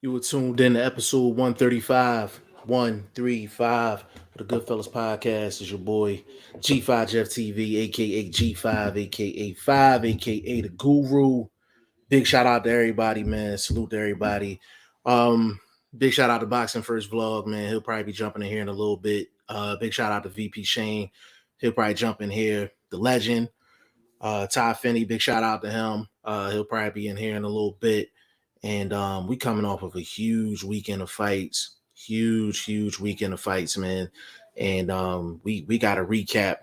You were tuned in to episode 135. 135 of the Goodfellas podcast. Is your boy G5 Jeff TV, aka G5, aka 5, aka the Guru. Big shout out to everybody, man. Salute to everybody. Big shout out to Boxing First Vlog, man. He'll probably be jumping in here in a little bit. Big shout out to VP Shane. He'll probably jump in here. The legend, Ty Finney. Big shout out to him. He'll probably be in here in a little bit. And we coming off of a huge weekend of fights. Huge weekend of fights, man. And we got a recap.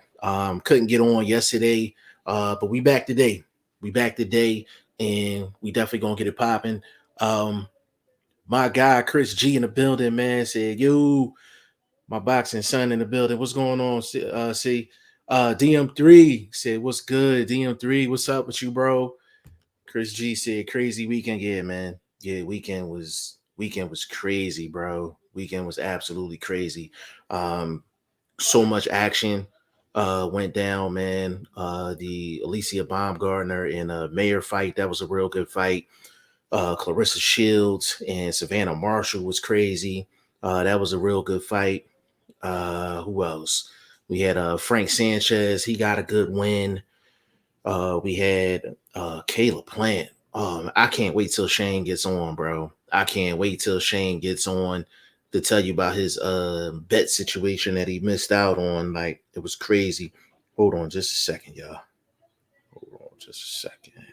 Couldn't get on yesterday, but we back today. We back today, and we definitely gonna get it popping. My guy Chris G in the building, man, said, "Yo, my boxing son in the building. What's going on?" See, DM3 said, "What's good, DM3? What's up with you, bro?" Chris G said, "Crazy weekend, yeah, man. Yeah, weekend was crazy, bro. Weekend was absolutely crazy. So much action went down, man. The Alicia Baumgardner and Mayer fight, that was a real good fight. Clarissa Shields and Savannah Marshall was crazy. That was a real good fight. Who else? We had Frank Sanchez. He got a good win. We had Caleb Plant. I can't wait till Shane gets on, bro. I can't wait till Shane gets on to tell you about his bet situation that he missed out on. Like, it was crazy. Hold on just a second, y'all. Hold on just a second.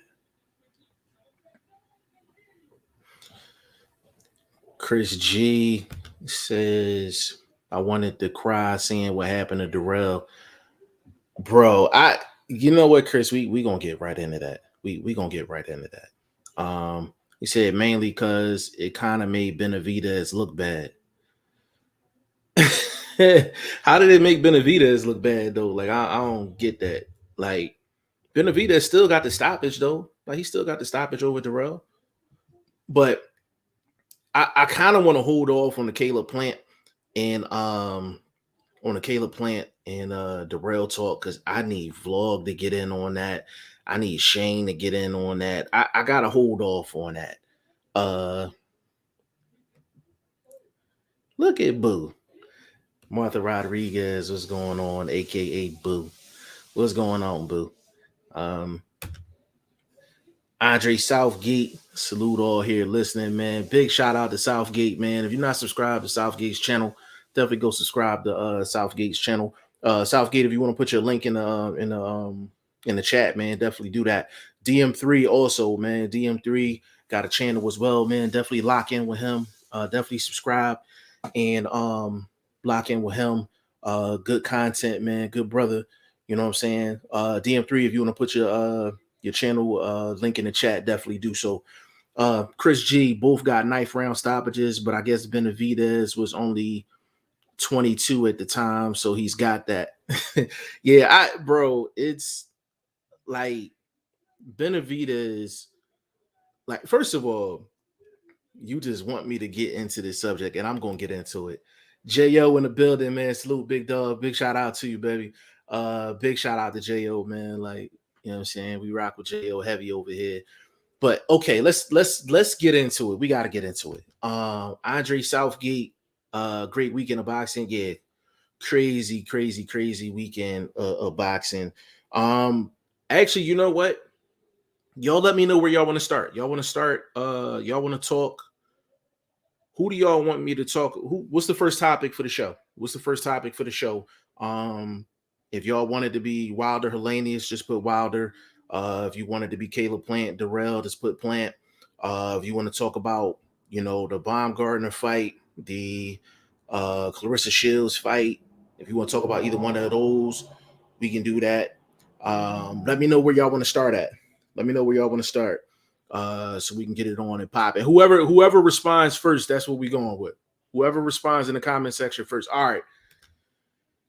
Chris G says, "I wanted to cry seeing what happened to Darrell." Bro, you know what, Chris? We gonna get right into that. We gonna get right into that. He said mainly because it kind of made Benavidez look bad. How did it make Benavidez look bad though? Like I don't get that. Like Benavidez still got the stoppage though. Like he still got the stoppage over Darrell. But I kind of want to hold off on the Caleb Plant and Darrell talk because I need Vlog to get in on that. I need Shane to get in on that. I gotta hold off on that. Look at Boo. Martha Rodriguez, what's going on? AKA Boo. What's going on, Boo? Andre Southgate, salute all here listening, man. Big shout out to Southgate, man. If you're not subscribed to Southgate's channel, definitely go subscribe to Southgate's channel. Southgate, if you want to put your link in the chat, man, definitely do that. DM3 also, man. DM3 got a channel as well, man. Definitely lock in with him. Definitely subscribe and lock in with him. Good content, man. Good brother. You know what I'm saying? DM3, if you want to put your channel link in the chat, definitely do so. Chris G, both got knife round stoppages, but I guess Benavidez was only 22 at the time, so he's got that. Yeah, it's like Benavidez. Like, first of all, you just want me to get into this subject, and I'm gonna get into it. Jo in the building, man. Salute, big dog. Big shout out to you, baby. Big shout out to Jo, man. Like, you know what I'm saying? We rock with Jo heavy over here. But okay, let's get into it. We got to get into it. Andre Southgate, great weekend of boxing. Yeah, crazy weekend of boxing. Actually, you know what? Y'all let me know where y'all want to start. Y'all want to start? Y'all want to talk? Who do y'all want me to talk? What's the first topic for the show? What's the first topic for the show? If y'all wanted to be Wilder Hellenius, just put Wilder. If you wanted to be Caleb Plant, Darrell, just put Plant. If you want to talk about, the Baumgardner fight, the Clarissa Shields fight, if you want to talk about either one of those, we can do that. Let me know where y'all want to start at. Let me know where y'all want to start. So we can get it on and pop. And whoever responds first, that's what we're going with. Whoever responds in the comment section first. All right.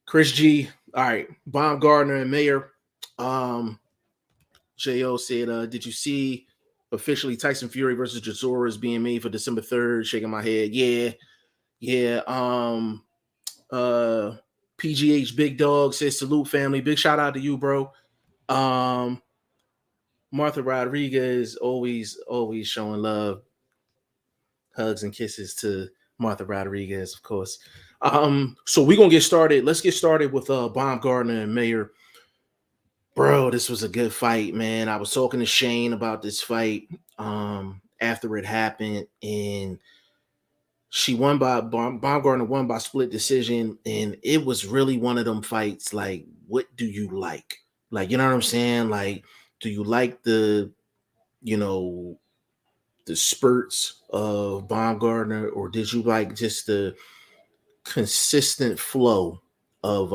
Chris G. All right. Baumgardner and Mayer. Jo said, did you see officially Tyson Fury versus Chisora is being made for December 3rd? Shaking my head. Yeah. PGH Big Dog says, salute family. Big shout out to you, bro. Martha Rodriguez always showing love. Hugs and kisses to Martha Rodriguez, of course. So we're gonna get started. Let's get started with Baumgartner and Mayer. Bro, this was a good fight, man. I was talking to Shane about this fight after it happened, and she won by Baumgartner won by split decision, and it was really one of them fights. Like, what do you like? Like, you know what I'm saying? Like, do you like you know, the spurts of Baumgartner, or did you like just the consistent flow of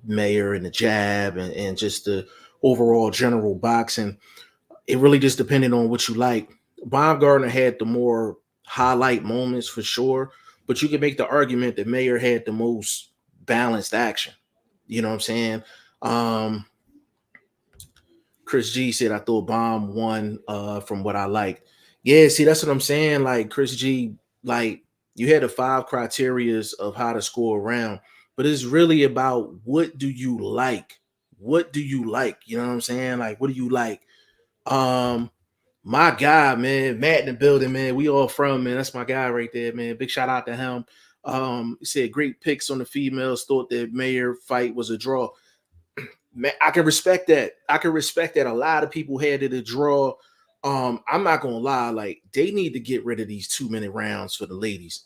Mayer and the jab and just the overall general boxing? It really just depended on what you like. Baumgartner had the more highlight moments for sure, but you could make the argument that Mayer had the most balanced action. You know what I'm saying? Um, Chris G said I thought Bomb won from what I like. Yeah, see, that's what I'm saying. Like Chris G, like you had the 5 criterias of how to score a round, but it's really about what do you like? What do you like? You know what I'm saying? Like, what do you like? Um, my guy, man, Matt in the building, man. We all from, man. That's my guy right there, man. Big shout out to him. He said great picks on the females. Thought that Mayer fight was a draw. Man, I can respect that. I can respect that. A lot of people had it a draw. I'm not gonna lie, like they need to get rid of these 2-minute rounds for the ladies.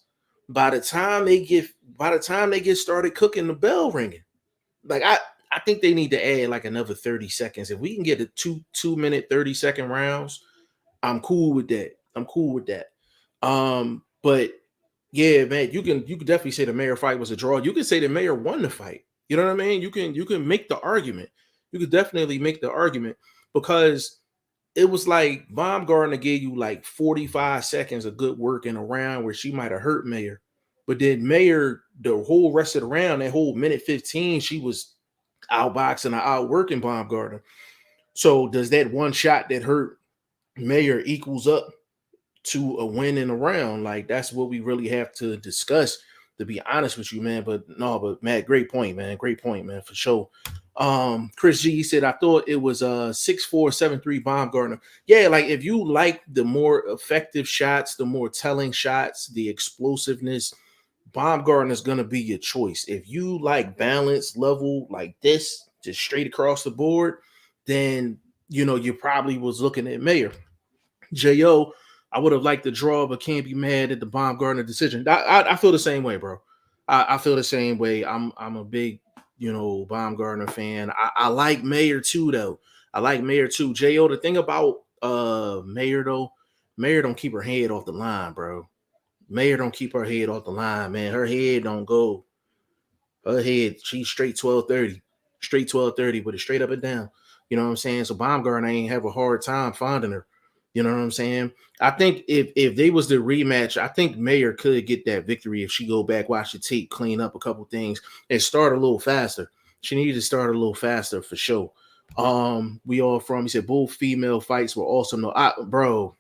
By the time they get started cooking, the bell ringing. Like I think they need to add like another 30 seconds. If we can get a 2 minute 30-second rounds, I'm cool with that. I'm cool with that. But yeah, man, you can definitely say the Mayer fight was a draw. You can say the Mayer won the fight. You know what I mean? You can make the argument. You could definitely make the argument because it was like Baumgartner gave you like 45 seconds of good work in a round where she might have hurt Mayer. But then Mayer, the whole rest of the round, that whole minute 15, she was outboxing or outworking Baumgartner. So does that one shot that hurt Mayer equals up to a win in a round? Like that's what we really have to discuss, to be honest with you, man. But Matt, great point, man. Great point, man, for sure. Chris G said I thought it was 6-4-7-3 Baumgartner. Yeah, like if you like the more effective shots, the more telling shots, the explosiveness, Baumgartner is gonna be your choice. If you like balance level like this, just straight across the board, then you probably was looking at Mayer. Jo, I would have liked the draw, but can't be mad at the Baumgartner decision. I feel the same way, bro. I feel the same way. I'm a big Baumgartner fan. I like Mayer too, though. I like Mayer too. Jo, the thing about Mayer though, Mayer don't keep her head off the line, bro. Mayer don't keep her head off the line, man. Her head don't go. Her head, she's straight 1230. Straight 1230, but it's straight up and down. You know what I'm saying? So Baumgartner ain't have a hard time finding her. You know what I'm saying? I think if they was the rematch, I think Mayer could get that victory if she go back, watch the tape, clean up a couple things, and start a little faster. She needed to start a little faster for sure. We all from, he said both female fights were awesome. No, bro,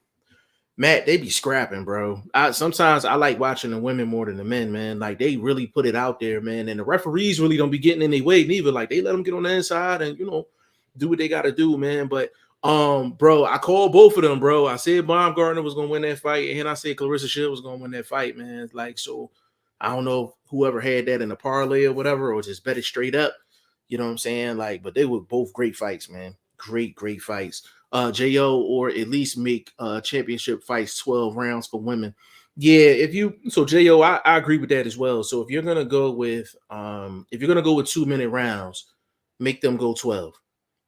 Matt, they be scrapping, bro. Sometimes I like watching the women more than the men, man. Like they really put it out there, man. And the referees really don't be getting in their way neither. Like they let them get on the inside and do what they got to do, man. But bro, I called both of them, bro. I said Baumgartner was gonna win that fight, and I said Clarissa Shield was gonna win that fight, man. Like so, I don't know if whoever had that in the parlay or whatever, or just bet it straight up. You know what I'm saying? Like, but they were both great fights, man. Great fights. Jo, or at least make championship fights 12 rounds for women. Yeah, Jo, I agree with that as well. So if you're gonna go with 2-minute rounds, make them go 12.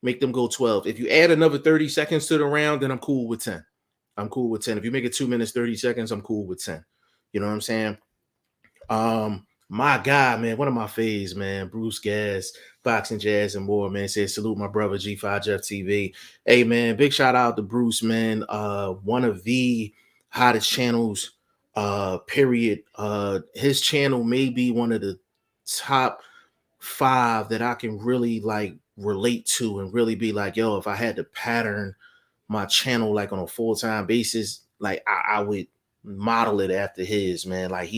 Make them go 12. If you add another 30 seconds to the round, then I'm cool with 10. I'm cool with 10. If you make it 2 minutes, 30 seconds, I'm cool with 10. You know what I'm saying? My guy, man, one of my faves, man, Bruce Gas, Boxing Jazz and more, man, says salute my brother G5 Jeff TV. Hey, man, big shout out to Bruce, man. One of the hottest channels, period. His channel may be one of the top 5 that I can really like relate to and really be like, yo, if I had to pattern my channel like on a full-time basis, like I would model it after his, man. Like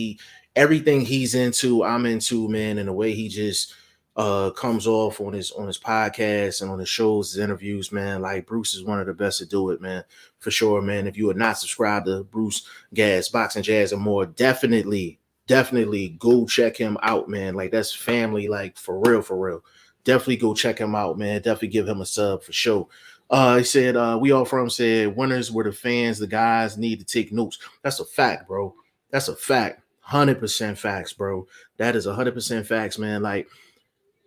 everything he's into, I'm into, man, and the way he just comes off on his podcast and on his shows, his interviews, man. Like Bruce is one of the best to do it, man, for sure, man. If you are not subscribed to Bruce Gas, Boxing Jazz and More, definitely go check him out, man. Like that's family, like for real, for real. Definitely go check him out, man. Definitely give him a sub for sure. He said, we all from said winners were the fans, the guys need to take notes. That's a fact, bro. That's a fact. 100% facts, bro. That is 100% facts, man. Like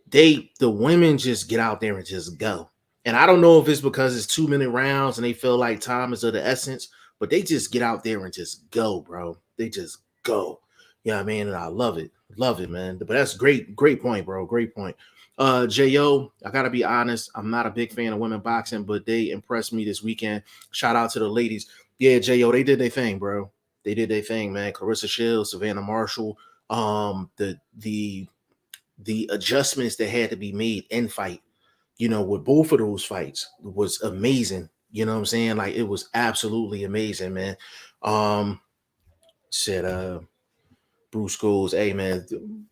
the women just get out there and just go. And I don't know if it's because it's 2 minute rounds and they feel like time is of the essence, but they just get out there and just go, bro. They just go. Yeah, I mean, and I love it. Love it, man. But that's great point, bro. Great point. Jo, I gotta be honest. I'm not a big fan of women boxing, but they impressed me this weekend. Shout out to the ladies. Yeah, Jo, they did their thing, bro. They did their thing, man. Clarissa Shields, Savannah Marshall, the adjustments that had to be made in fight, with both of those fights was amazing. You know what I'm saying? Like it was absolutely amazing, man. Said Bruce Schools, hey man,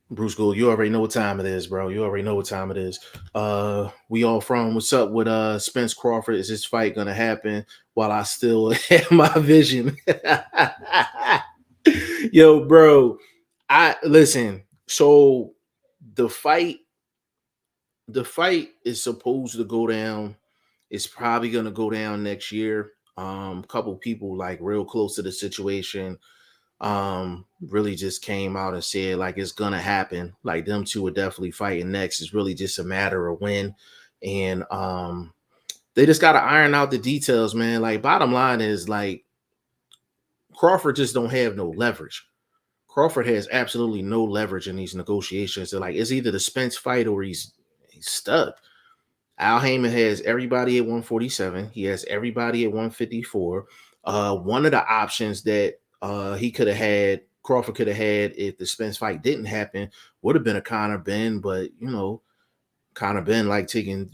Bruce School, you already know what time it is, bro. You already know what time it is. We all from what's up with Spence Crawford? Is this fight gonna happen while I still have my vision? Yo, bro. I listen, so the fight is supposed to go down. It's probably going to go down next year. Couple people like real close to the situation really just came out and said like it's gonna happen. Like them two are definitely fighting next. It's really just a matter of when. And they just gotta iron out the details, man. Like bottom line is like Crawford just don't have no leverage. Crawford has absolutely no leverage in these negotiations. So like it's either the Spence fight or he's stuck. Al Heyman has everybody at 147. He has everybody at 154. One of the options that he could have had, Crawford could have had if the Spence fight didn't happen, would have been a Conor Ben, but Conor Ben like taking,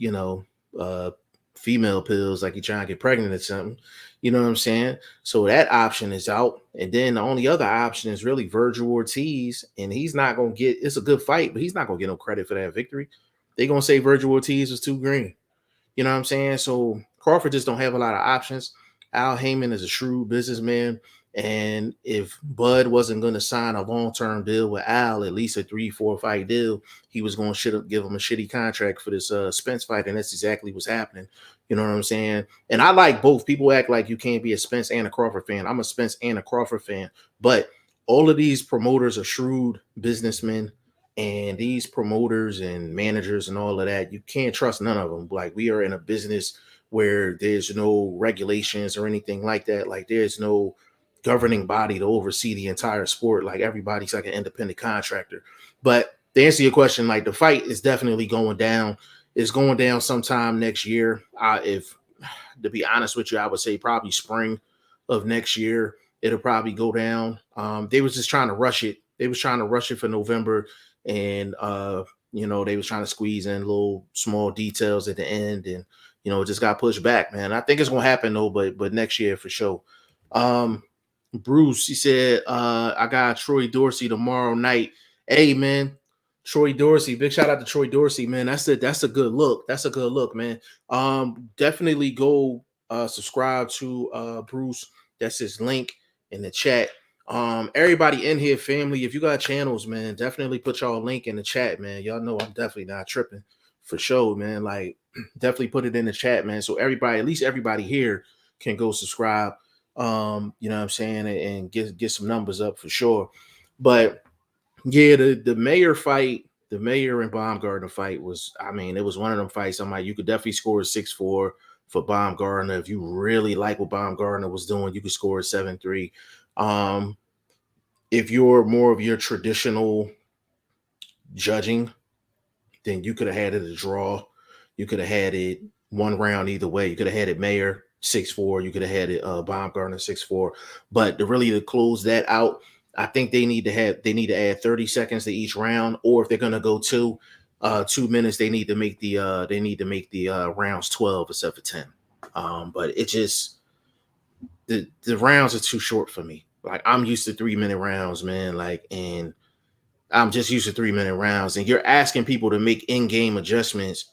female pills, like he trying to get pregnant or something. You know what I'm saying? So that option is out. And then the only other option is really Virgil Ortiz. And he's not going to get, it's a good fight, but he's not going to get no credit for that victory. They're going to say Virgil Ortiz was too green. You know what I'm saying? So Crawford just don't have a lot of options. Al Heyman is a shrewd businessman. And if Bud wasn't going to sign a long-term deal with Al, at least a 3-4 fight deal, he was going to give him a shitty contract for this Spence fight. And that's exactly what's happening. You know what I'm saying? And I like both. People act like you can't be a Spence and a Crawford fan. I'm a Spence and a Crawford fan. But all of these promoters are shrewd businessmen. And these promoters and managers and all of that, you can't trust none of them. Like we are in a business where there's no regulations or anything like that. Like there's no governing body to oversee the entire sport. Like everybody's like an independent contractor. But to answer your question, like the fight is definitely going down. It's going down sometime next year. If to be honest with you, I would say probably spring of next year. It'll probably go down. They was just trying to rush it. They was trying to rush it for November, and they was trying to squeeze in little small details at the end, and it just got pushed back, man. I think it's gonna happen though, but next year for sure. Bruce, he said, I got Troy Dorsey tomorrow night. Hey, man, Troy Dorsey, big shout out to Troy Dorsey, man. That's a good look. That's a good look, man. Definitely go subscribe to Bruce. That's his link in the chat. Everybody in here, family, if you got channels, man, definitely put y'all link in the chat, man. Y'all know I'm definitely not tripping for sure, man. Like, definitely put it in the chat, man. So everybody, at least everybody here, can go subscribe. You know what I'm saying, and get some numbers up for sure. But yeah, the Mayer fight, the Mayer and Baumgartner fight was, I mean, it was one of them fights. I'm like, you could definitely score a 6-4 for Baumgartner. If you really like what Baumgartner was doing, you could score a 7-3. If you're more of your traditional judging, then you could have had it a draw. You could have had it one round either way. You could have had it Mayer 6-4. You could have had it Baumgartner 6-4. But to close that out, I think they need to add 30 seconds to each round, or if they're gonna go 2 minutes, they need to make the rounds 12 instead of 10. But it just the rounds are too short for me. Like I'm used to 3-minute rounds, man. Like, and I'm just used to 3-minute rounds, and you're asking people to make in-game adjustments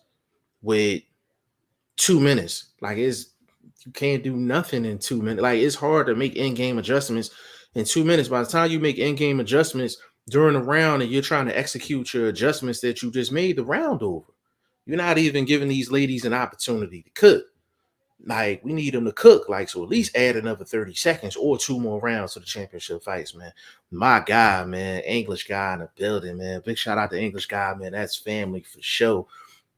with 2 minutes. Like you can't do nothing in 2 minutes. Like it's hard to make in-game adjustments in 2 minutes. By the time you make in-game adjustments during the round and you're trying to execute your adjustments that you just made, the round over. You're not even giving these ladies an opportunity to cook. Like we need them to cook. Like so, at least add another 30 seconds or 2 more rounds to the championship fights, man. My guy, man, English guy in the building, man. Big shout out to English guy, man. That's family for sure.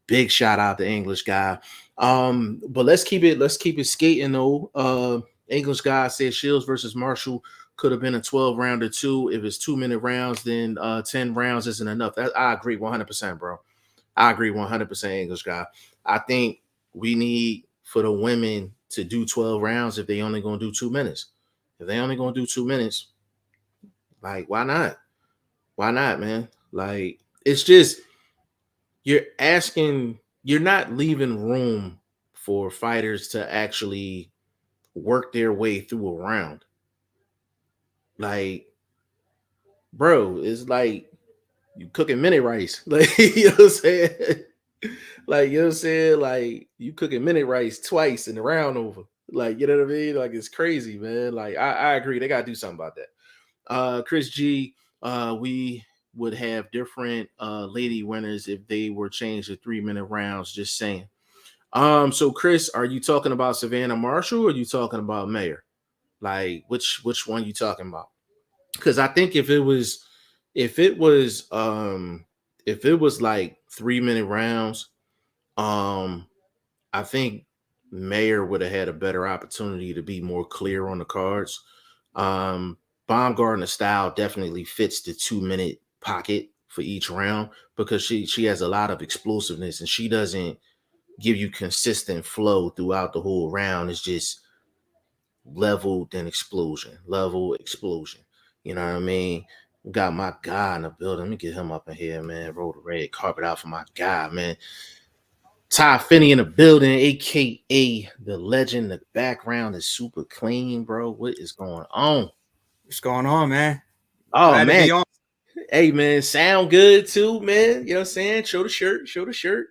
Big shout out to English guy. But let's keep it skating though. English guy said Shields versus Marshall could have been a 12 rounder too. If it's 2-minute rounds, then 10 rounds isn't enough. I agree 100%, bro. I agree 100%, English guy. I think we need for the women to do 12 rounds if they only gonna do 2 minutes. If they only gonna do 2 minutes, like why not? Why not, man? Like it's just you're not leaving room for fighters to actually work their way through a round. Like, bro, it's like you cooking mini rice. Like, you know what I'm saying? Like, you know what I'm saying? Like, you cooking mini rice twice and the round over. Like, you know what I mean? Like, it's crazy, man. Like, I agree. They gotta do something about that. Chris G, we would have different lady winners if they were changed to 3-minute rounds. Just saying. So Chris, are you talking about Savannah Marshall or are you talking about Mayor? Like which one you talking about? Because I think if it was if it was like 3-minute rounds, um I think Mayor would have had a better opportunity to be more clear on the cards. Um, Baumgartner style definitely fits the 2-minute pocket for each round because she has a lot of explosiveness and she doesn't give you consistent flow throughout the whole round. It's just level then explosion, level explosion. You know what I mean? We got my guy in the building. Let me get him up in here, man. Roll the red carpet out for my guy, man. Ty Finney in the building, aka the legend. The background is super clean, bro. What is going on? What's going on, man? Oh Glad to man. be on. Hey man, sound good too, man. You know what I'm saying? Show the shirt, show the shirt,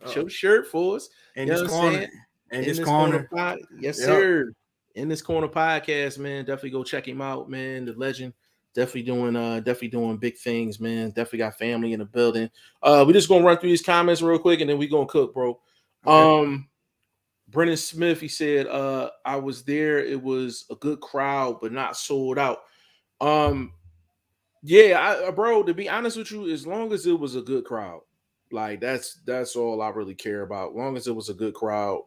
show Uh, the shirt for us. in You know this what I'm corner. saying? In In this this corner corner. pod, yes, Yep. sir. In this corner podcast, man. Definitely go check him out, man. The legend. Definitely doing big things, man. Definitely got family in the building. We just gonna run through these comments real quick and then we gonna cook, bro. Okay. Brennan Smith, he said, I was there. It was a good crowd, but not sold out. Um, yeah, bro, to be honest with you, as long as it was a good crowd, like that's all I really care about. As long as it was a good crowd,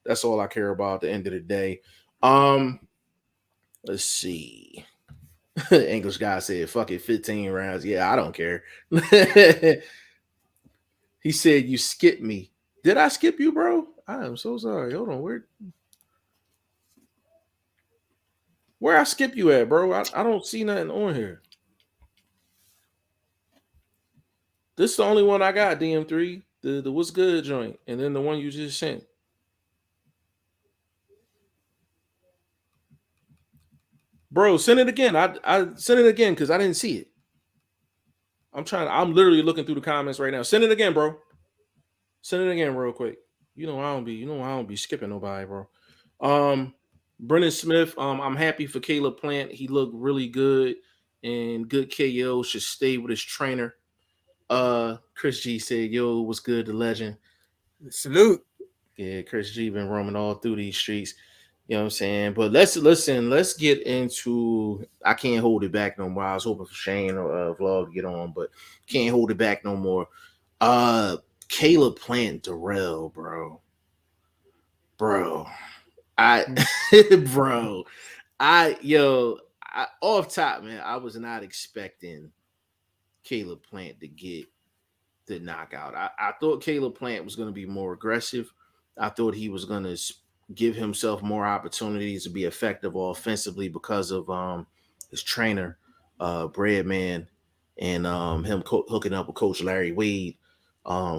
that's all I care about at the end of the day. Um, let's see. English guy said, fuck it, 15 rounds. Yeah, I don't care. He said, you skipped me. Did I skip you, bro? I am so sorry. Hold on. Where I skip you at, bro? I don't see nothing on here. This is the only one I got, DM3. The what's good joint. And then the one you just sent. Bro, send it again. I send it again because I didn't see it. I'm literally looking through the comments right now. Send it again, bro. Send it again real quick. I don't be skipping nobody, bro. Um Brennan Smith, I'm happy for Caleb Plant. He looked really good and good KO should stay with his trainer. Chris G said, yo, what's good, the legend. Salute. Yeah, Chris G been roaming all through these streets. You know what I'm saying? But let's get into I can't hold it back no more. I was hoping for Shane or vlog to get on, but can't hold it back no more. Caleb Plant Darrell, bro. Bro. I Mm. bro. Off top, man, I was not expecting Caleb Plant to get the knockout. I thought Caleb Plant was going to be more aggressive. I thought he was going to give himself more opportunities to be effective offensively because of his trainer, Breadman, and him hooking up with Coach Larry Wade,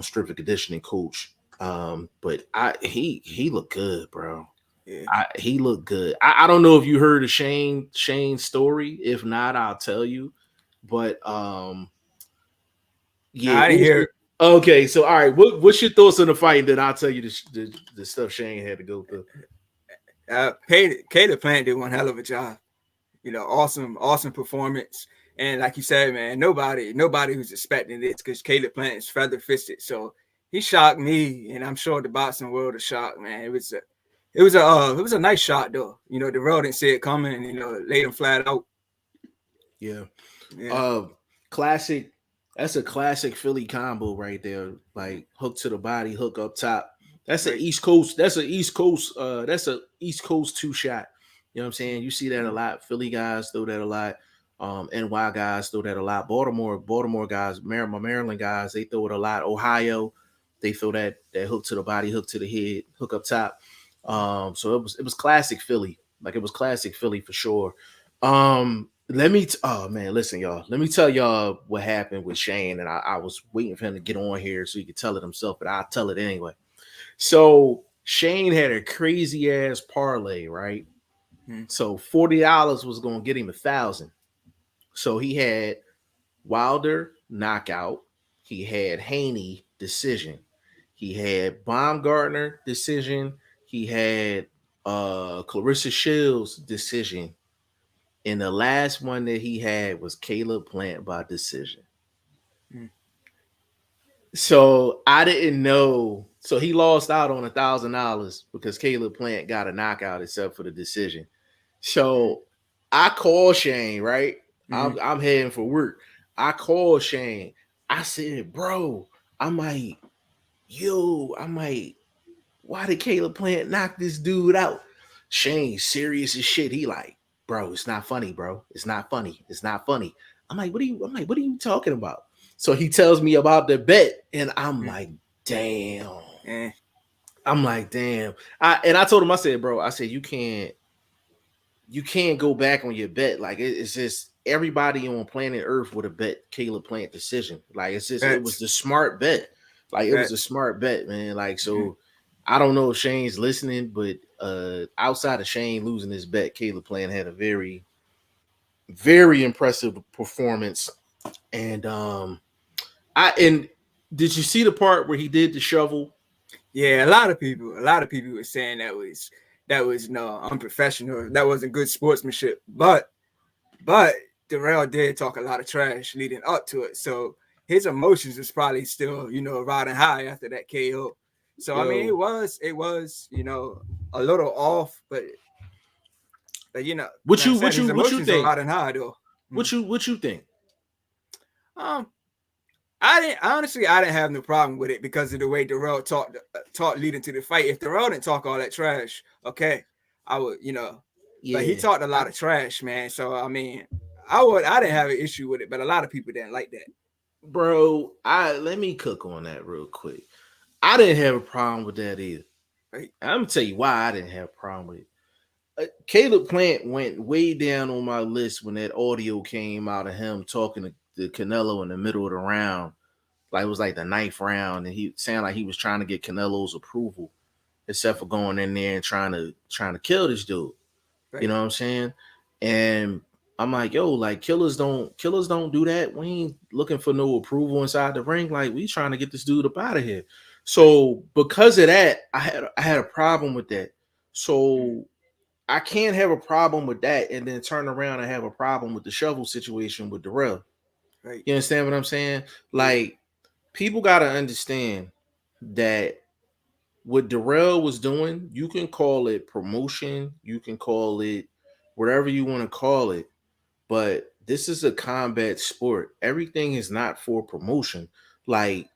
strength and conditioning coach. But he looked good, bro. Yeah. He looked good. I don't know if you heard of Shane's story. If not, I'll tell you. But Nah, yeah. I didn't hear. Okay, so all right, what's your thoughts on the fight? And then I'll tell you the stuff Shane had to go through. Caleb Plant did one hell of a job. Awesome performance. And like you said, man, nobody who's expecting this because Caleb Plant is feather fisted. So he shocked me, and I'm sure the boxing world is shocked, man. It was a nice shot though. The world didn't see it coming, and laid him flat out. Yeah. Yeah, Uh, classic. That's a classic Philly combo right there. Like hook to the body, hook up top. That's an right. East Coast. That's an East Coast. That's a East Coast two shot. You know what I'm saying? You see that a lot. Philly guys throw that a lot. NY guys throw that a lot. Baltimore guys, Maryland guys, they throw it a lot. Ohio, they throw that hook to the body, hook to the head, hook up top. So it was classic Philly. Like it was classic Philly for sure. Oh man, listen, y'all. Let me tell y'all what happened with Shane, and I was waiting for him to get on here so he could tell it himself, but I'll tell it anyway. So Shane had a crazy ass parlay, right? Hmm. So $40 was gonna get him 1,000. So he had Wilder knockout, he had Haney decision, he had Baumgartner decision, he had Clarissa Shields decision, and the last one that he had was Caleb Plant by decision. Hmm. So I didn't know. So he lost out on $1,000 because Caleb Plant got a knockout except for the decision. Hmm. So I called Shane, right? Hmm. I'm heading for work. I called Shane. I said, bro, I'm like, I'm like, why did Caleb Plant knock this dude out? Shane, serious as shit. He like, bro, it's not funny, bro. It's not funny. It's not funny. What are you talking about? So he tells me about the bet, and I'm Hmm. like, damn. Eh, I'm like, damn. I told him, I said, bro, I said, you can't go back on your bet. Like it's just everybody on planet Earth would have bet Caleb Plant decision. Like it was Facts. the smart bet. Like it was a Facts. smart bet, man. Like Hmm. so, I don't know if Shane's listening, but outside of Shane losing his bet, Caleb Plant had a very, very impressive performance. And and did you see the part where he did the shovel? Yeah, a lot of people were saying that was no unprofessional. That wasn't good sportsmanship. But Darrell did talk a lot of trash leading up to it. So his emotions was probably still, riding high after that KO. So I mean, Yo, it was a little off, but what like I you said, what his you what you emotions are think? riding high though. Mm. What you think? Um, I didn't have no problem with it because of the way Darrell talked leading to the fight. If Darrell didn't talk all that trash, okay, I would. But he Yeah, talked a lot of trash, man. So I mean, I didn't have an issue with it, but a lot of people didn't like that. bro. I let me cook on that real quick. I didn't have a problem with that either. Right? I'm gonna tell you why I didn't have a problem with it. Caleb Plant went way down on my list when that audio came out of him talking to Canelo in the middle of the round. Like it was like the ninth round, and he sounded like he was trying to get Canelo's approval, except for going in there and trying to kill this dude. You Right? know what I'm saying? And I'm like, yo, like killers don't do that. We ain't looking for no approval inside the ring. Like we trying to get this dude up out of here. Right? So because of that, I had a problem with that. Mm. So I can't have a problem with that and then turn around and have a problem with the shovel situation with Darrell. Right? You understand what I'm saying? Yeah. Like people gotta understand that what Darrell was doing, you can call it promotion, you can call it whatever you want to call it, but this is a combat sport. Everything is not for promotion. Like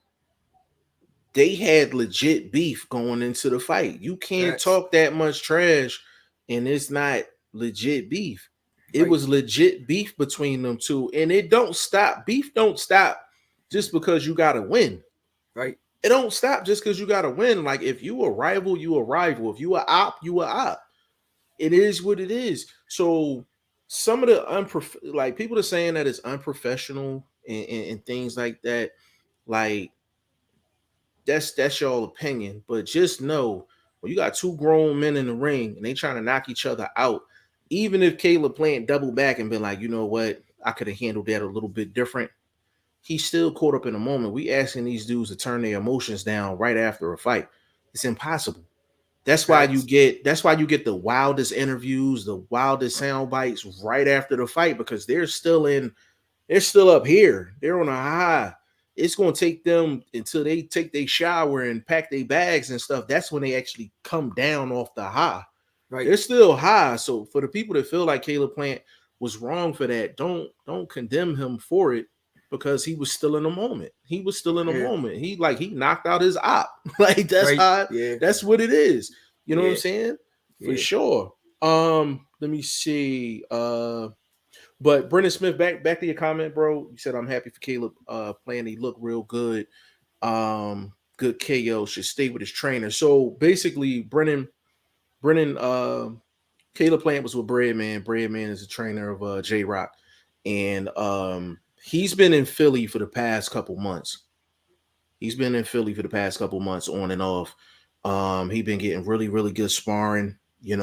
they had legit beef going into the fight. You can't Facts. talk that much trash and it's not legit beef. It Right? was legit beef between them two, and it don't stop. Beef don't stop just because you got to win. Right? It don't stop just because you got to win. Like if you a rival, you a rival. If you a op, you a op. It is what it is. So some of the like people are saying that it's unprofessional and things like that. Like that's your opinion, but just know when you got two grown men in the ring and they trying to knock each other out, even if Caleb Plant double back and been like, you know what, I could have handled that a little bit different. He's still caught up in the moment. We asking these dudes to turn their emotions down right after a fight. It's impossible. Facts. That's why you get the wildest interviews, the wildest sound bites right after the fight, because they're still up here. They're on a high. It's gonna take them until they take their shower and pack their bags and stuff. That's when they actually come down off the high. Right. They're still high. So for the people that feel like Caleb Plant was wrong for that, don't condemn him for it, because he was still in the moment. He was still in the Yeah. moment. He knocked out his op. Like Right. Yeah. that's what it is. You know what I'm Yeah. saying? For Yeah. sure. Let me see. But Brendan Smith, back to your comment, bro. You said I'm happy for Caleb playing. He looked real good. Good KO, should stay with his trainer. So basically, Brennan, Caleb Plant was with Breadman. Breadman is a trainer of J Rock, and he's been in Philly for the past couple months. On and off. He's been getting really, really good sparring, and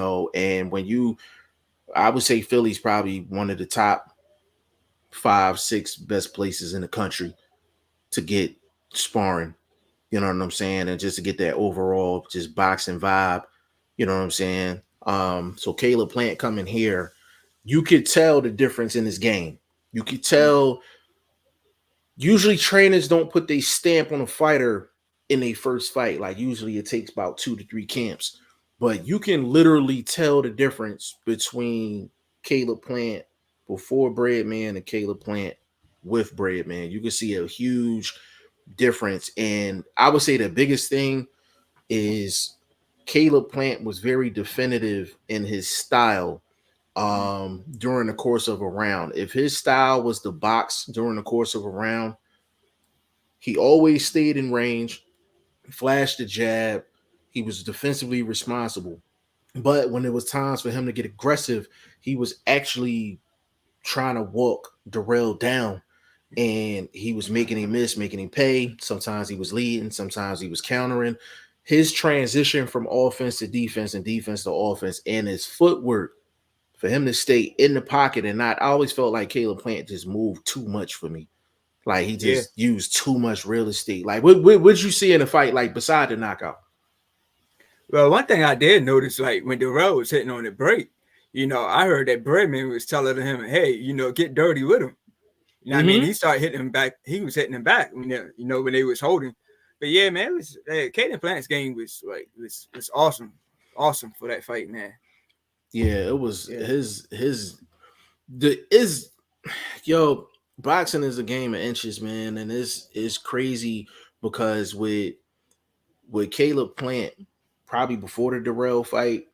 I would say Philly's probably one of the top 5, 6 best places in the country to get sparring. You know what I'm saying? And just to get that overall just boxing vibe. You know what I'm saying? So Caleb Plant coming here, you could tell the difference in his game. You could tell. Usually trainers don't put their stamp on a fighter in their first fight. Like usually it takes about 2 to 3 camps. But you can literally tell the difference between Caleb Plant before Breadman and Caleb Plant with Breadman. You can see a huge difference. And I would say the biggest thing is Caleb Plant was very definitive in his style during the course of a round. If his style was to box during the course of a round, he always stayed in range, flashed the jab. He was defensively responsible. But when it was times for him to get aggressive, he was actually trying to walk Darrell down, and he was making him miss, making him pay. Sometimes he was leading, sometimes he was countering. His transition from offense to defense and defense to offense, and his footwork for him to stay in the pocket and not, I always felt like Caleb Plant just moved too much for me. Like he Yeah. just used too much real estate. Like what'd you see in the fight, like beside the knockout? Well, one thing I did notice, like when Darrell was hitting on the break, I heard that Breadman was telling him, "Hey, get dirty with him." You know what I mean? He started hitting him back. He was hitting him back when when they was holding. But yeah, man, it was Caden Plant's game was was awesome, awesome for that fight, man. Yeah, it was his yo, boxing is a game of inches, man, and it's crazy because with Caleb Plant, probably before the Darrell fight,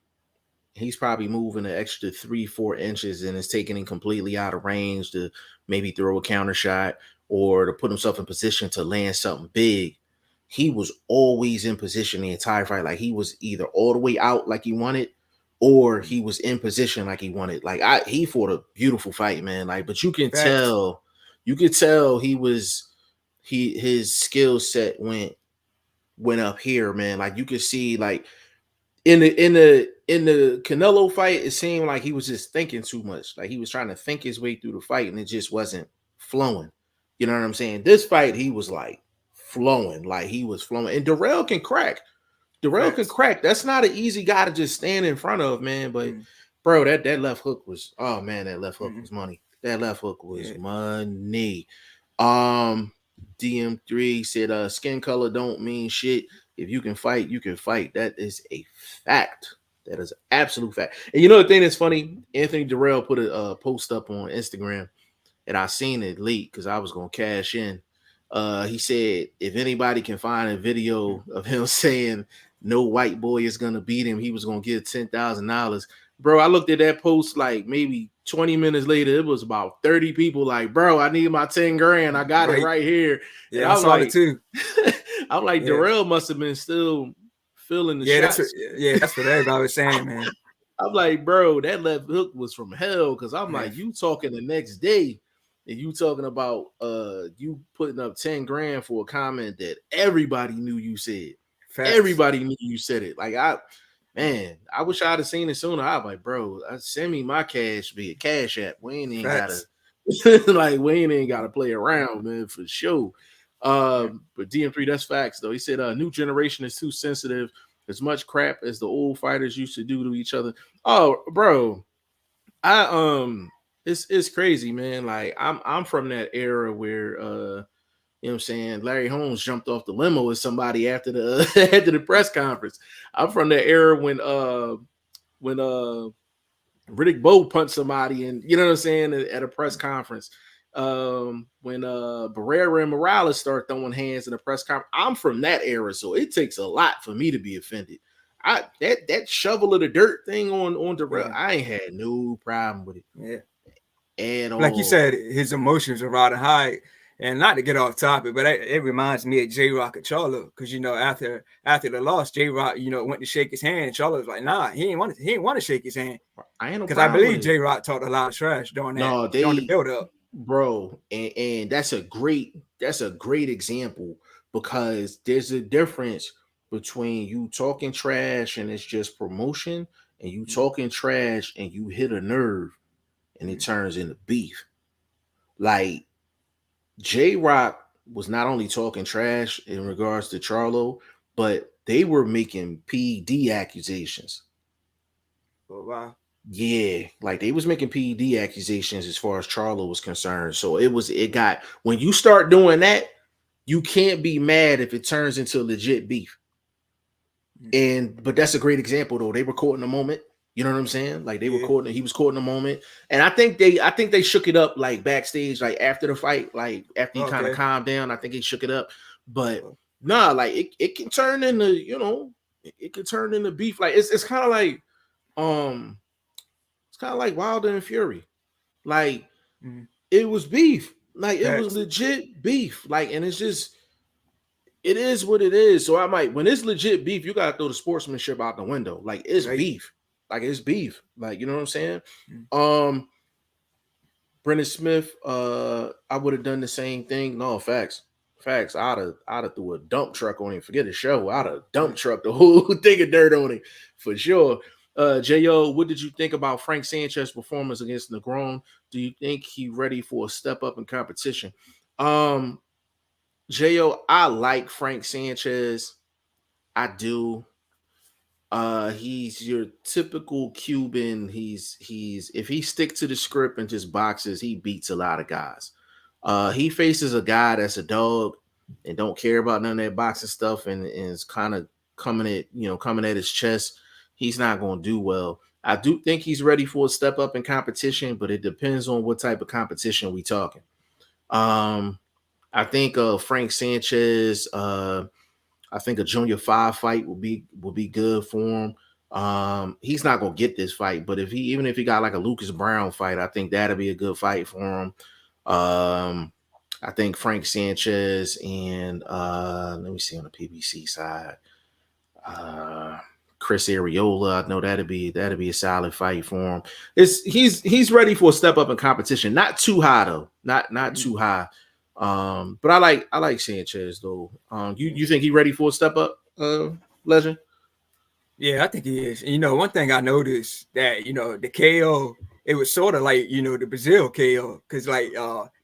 he's probably moving an extra 3-4 inches, and it's taking him completely out of range to maybe throw a counter shot or to put himself in position to land something big. He was always in position the entire fight. Like he was either all the way out like he wanted, or he was in position like he wanted. Like he fought a beautiful fight, man. Like, but you could Facts. tell his skill set went up here, man. Like you could see, like in the Canelo fight, it seemed like he was just thinking too much. Like he was trying to think his way through the fight, and it just wasn't flowing. You know what I'm saying? This fight, he was like flowing, And Darrell can crack. Facts. That's not an easy guy to just stand in front of, man. But bro, that left hook was, oh man, that left hook was money. That left hook was money. DM3 said, skin color don't mean shit. If you can fight, you can fight. That is a fact. That is an absolute fact. And you know the thing that's funny? Anthony Darrell put a post up on Instagram, and I seen it late because I was gonna cash in. He said if anybody can find a video of him saying no white boy is gonna beat him, he was gonna get $10,000. Bro, I looked at that post like maybe 20 minutes later. It was about 30 people like, bro, I need my 10 grand. I got it right here. Yeah, and I saw it too. I'm like, Darrell must have been still feeling the shots. That's what everybody was saying, man. I'm like, bro, that left hook was from hell. Cause I'm like, you talking the next day, and you talking about you putting up 10 grand for a comment that everybody knew you said. Facts. Everybody knew you said it. Like I wish I'd have seen it sooner. I was like, bro, send me my cash via Cash App. We ain't even gotta Like Wayne ain't got to play around, man, for sure. But DM3, that's facts though. He said, new generation is too sensitive. As much crap as the old fighters used to do to each other. Oh, bro, it's crazy, man. Like I'm from that era where you know what I'm saying, Larry Holmes jumped off the limo with somebody after the after the press conference. I'm from that era when Riddick Bowe punched somebody, and you know what I'm saying, at a press conference. When Barrera and Morales start throwing hands in a press conference. I'm from that era, so it takes a lot for me to be offended. That shovel of the dirt thing on Darrell, I ain't had no problem with it. Yeah. At all. Like you said, his emotions are rather high. And not to get off topic, but it reminds me of J Rock and Charlo, because after the loss, J Rock went to shake his hand, and Charlo was like, "Nah, he ain't want to shake his hand." I ain't no because I believe J Rock talked a lot of trash during the build up, bro. And that's a great example, because there's a difference between you talking trash and it's just promotion, and you talking trash and you hit a nerve and it turns into beef. Like, J Rock was not only talking trash in regards to Charlo, but they were making PD accusations. Oh, wow. Yeah, like they was making PD accusations as far as Charlo was concerned. So when you start doing that, you can't be mad if it turns into legit beef. But that's a great example though. They were caught in the moment. You know what I'm saying? Like he was caught in the moment. And I think they shook it up like backstage, like after the fight, like after he kind of calmed down. I think he shook it up. But nah, like it can turn into, it can turn into beef. Like it's kind of like Wilder and Fury. Like it was beef. Like it was legit beef. Like, and it's just, it is what it is. So when it's legit beef, you gotta throw the sportsmanship out the window. Like it's beef. Like it's beef. Like, you know what I'm saying? Brendan Smith, I would have done the same thing. No, facts. I'd have threw a dump truck on him. Forget the show. I'd have dump trucked the whole thing of dirt on him for sure. Jo, what did you think about Frank Sanchez's performance against Negron? Do you think he ready for a step up in competition? Jo, I like Frank Sanchez. I do. He's your typical Cuban. He's if he sticks to the script and just boxes, he beats a lot of guys. He faces a guy that's a dog and don't care about none of that boxing stuff, and is kind of coming at his chest. He's not going to do well. I do think he's ready for a step up in competition, but it depends on what type of competition we talking. I think Frank Sanchez. I think a Junior 5 fight will be good for him. He's not gonna get this fight, but even if he got like a Lucas Brown fight, I think that'll be a good fight for him. I think Frank Sanchez and let me see on the PBC side. Chris Areola, I know that'd be a solid fight for him. He's ready for a step up in competition. Not too high though. Not too high. But I like Sanchez though. You think he ready for a step up, Legend? Yeah, I think he is. And, one thing I noticed that the KO, it was sort of like the Brazil KO, because like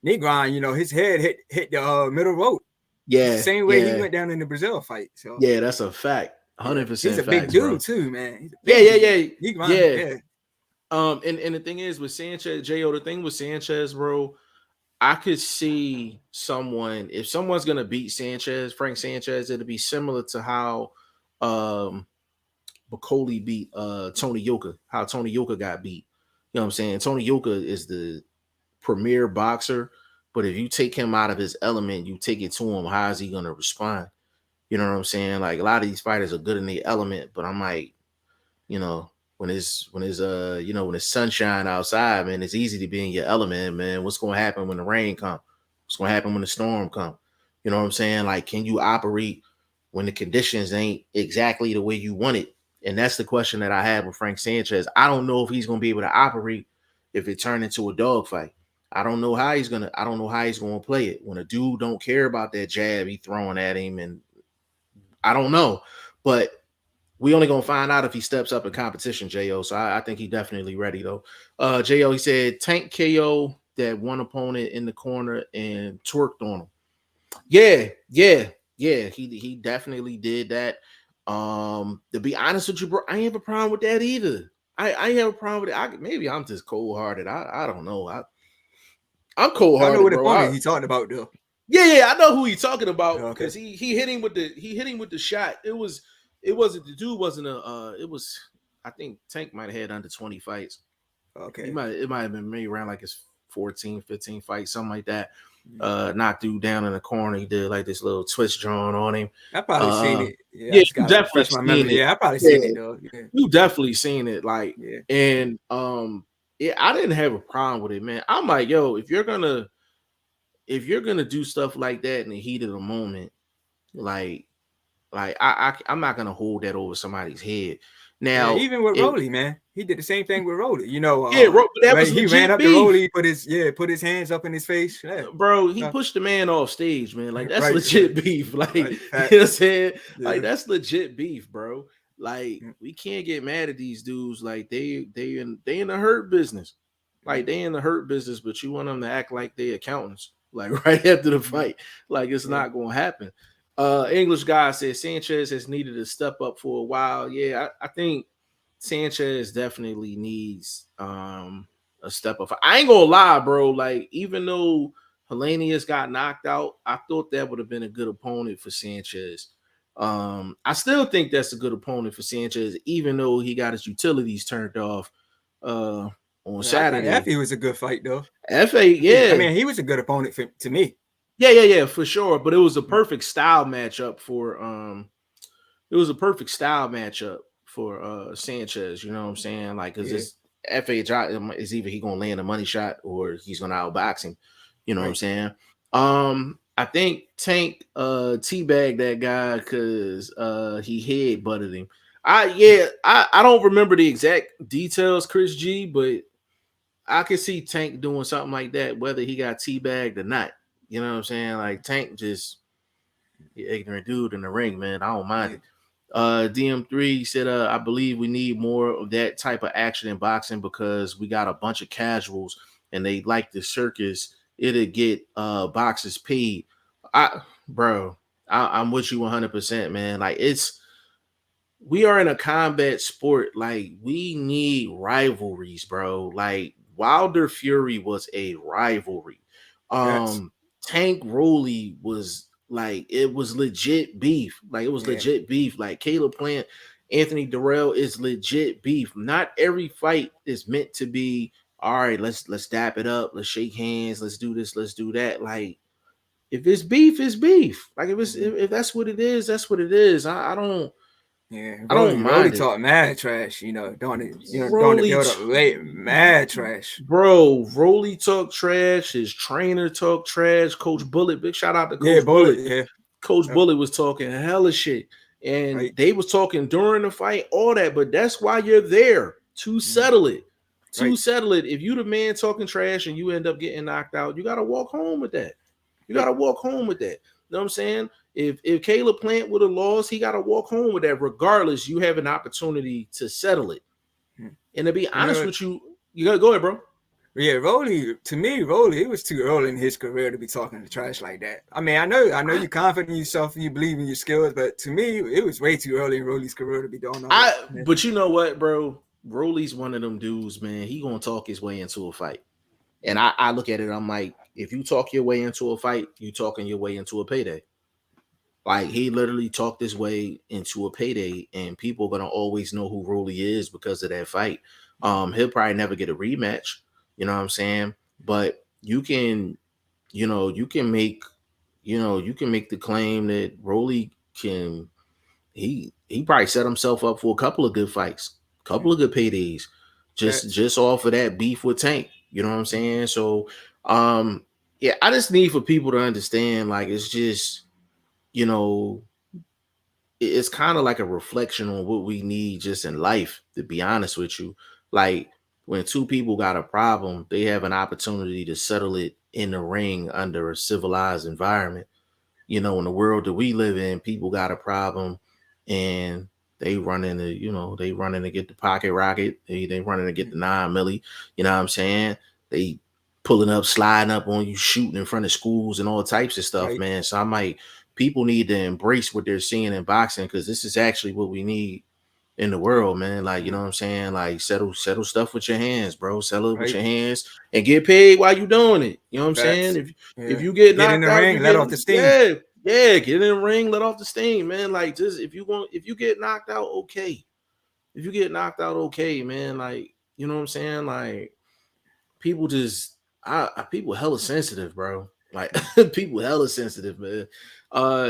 Negron, his head hit the middle rope. Yeah, the same way he went down in the Brazil fight. So yeah, that's a fact. 100%. He's a big dude too, man. Yeah. Negron, And the thing is with Sanchez, Jo, the thing with Sanchez, bro, I could see if someone's gonna beat Frank Sanchez, it'll be similar to how Bacoli beat Tony Yoka, how Tony Yoka got beat. You know what I'm saying? Tony Yoka is the premier boxer, but if you take him out of his element, you take it to him, how is he gonna respond? You know what I'm saying? Like, a lot of these fighters are good in the element, but I'm like, when it's sunshine outside, man, it's easy to be in your element, man. What's going to happen when the rain comes? What's going to happen when the storm comes? You know what I'm saying? Like, can you operate when the conditions ain't exactly the way you want it? And that's the question that I have with Frank Sanchez. I don't know if he's going to be able to operate if it turned into a dogfight. I don't know how he's going to play it when a dude don't care about that jab he throwing at him, and I don't know, but we only gonna find out if he steps up in competition, Jo. So I think he definitely ready though. Jo, he said Tank KO that one opponent in the corner and twerked on him. Yeah. He definitely did that. To be honest with you, bro, I ain't have a problem with that either. I ain't have a problem with it. Maybe I'm just cold hearted. I don't know. I'm cold I know hearted, what bro. opponent he talking about though. Yeah, I know who he's talking about Okay. because he hit him with the shot. It wasn't the dude wasn't a it was I think Tank might have had under 20 fights. Okay. It might have been maybe around like his 14, 15 fights, something like that. Mm. Knocked dude down in the corner. He did like this little twist drawing on him. I probably seen it. Yeah, I Yeah, just you gotta definitely refresh my seen memory. it. Yeah, I probably Yeah, seen it though. Yeah. you definitely seen it. Like, Yeah. and yeah, I didn't have a problem with it, man. I'm like, yo, if you're gonna do stuff like that in the heat of the moment, like I'm not gonna hold that over somebody's head. Yeah, Now, even with Rolly, man, he did the same thing with Rolly. You know, yeah, but that when was he ran legit up to beef, Rolly, put his hands up in his face. Yeah, bro. He pushed the man off stage, man. Like that's right, legit beef. Like right, you know what I'm saying? yeah. Like that's legit beef, bro. Like Mm. we can't get mad at these dudes. Like they in the hurt business. Like they in the hurt business, but you want them to act like they accountants. Like right after the fight, like it's Yeah. not gonna happen. English guy said Sanchez has needed to step up for a while. Yeah, I think Sanchez definitely needs a step up. I ain't gonna lie, bro. Like, even though Hellenius got knocked out, I thought that would have been a good opponent for Sanchez. I still think that's a good opponent for Sanchez, even though he got his utilities turned off on Yeah, I think Saturday. Effie was a good fight though. FA, I yeah. mean, he was a good opponent to me. Yeah, for sure. But it was a perfect style matchup for Sanchez, you know what I'm saying? Like, because this FA is either he gonna land a money shot or he's gonna outbox him, you know what I'm saying? I think Tank teabagged that guy because he head butted him. I don't remember the exact details, Chris G, but I could see Tank doing something like that, whether he got teabagged or not. You know what I'm saying? Like Tank just ignorant dude in the ring, man. I don't mind it. DM3 said, I believe we need more of that type of action in boxing because we got a bunch of casuals and they like the circus. It'll get boxers paid. I'm with you 100%, man. Like we are in a combat sport. Like we need rivalries, bro. Like Wilder Fury was a rivalry. Yes. Tank Roley was like it was legit beef. Like it was legit beef. Like Caleb Plant, Anthony Durrell is legit beef. Not every fight is meant to be all right. Let's dap it up. Let's shake hands. Let's do this. Let's do that. Like if it's beef, it's beef. Like if that's what it is, that's what it is. I don't. Yeah, I don't Rolly mind it. talk mad trash, during the Rolly, build up late, mad trash. bro. Rolly talk trash. His trainer talk trash. Coach Bullet, big shout out to Coach Bullet. Yeah. Coach Bullet was talking hella shit, and they was talking during the fight, all that. But that's why you're there to settle it. Settle it. If you the man talking trash and you end up getting knocked out, you gotta walk home with that. You gotta walk home with that. You know what I'm saying? If Caleb Plant would have lost, he got to walk home with that. Regardless, you have an opportunity to settle it. And to be honest with you, you gotta go ahead, bro. Yeah, Rolly, it was too early in his career to be talking trash like that. I mean, I know you're confident in yourself and you believe in your skills, but to me, it was way too early in Rolly's career to be doing all that. But you know what, bro? Rolly's one of them dudes, man. He gonna talk his way into a fight. And I look at it, I'm like, if you talk your way into a fight, you talking your way into a payday. Like he literally talked his way into a payday, and people are gonna always know who Rolly is because of that fight. He'll probably never get a rematch, you know what I'm saying? But you can make the claim that Rolly can he probably set himself up for a couple of good fights, couple of good paydays, just off of that beef with Tank. You know what I'm saying? So yeah, I just need for people to understand, like it's just, it's kind of like a reflection on what we need just in life, to be honest with you. Like when two people got a problem, they have an opportunity to settle it in the ring under a civilized environment. In the world that we live in, people got a problem and they running to get the pocket rocket. They running to get the 9 milli. You know what I'm saying? They pulling up, sliding up on you, shooting in front of schools and all types of stuff, Right. man. So I'm like, people need to embrace what they're seeing in boxing because this is actually what we need in the world, man. Like, you know what I'm saying? Like, settle stuff with your hands, bro. Settle it with Right. your hands and get paid while you doing it. You know what I'm saying? Facts. If Yeah. you get Get in knocked the out, ring, you let get off the steam. yeah, yeah, get in the ring, let off the steam, man. Like, just if you get knocked out, okay. If you get knocked out, okay, man. Like, you know what I'm saying? Like, people just people hella sensitive, bro. Like people hella sensitive, man.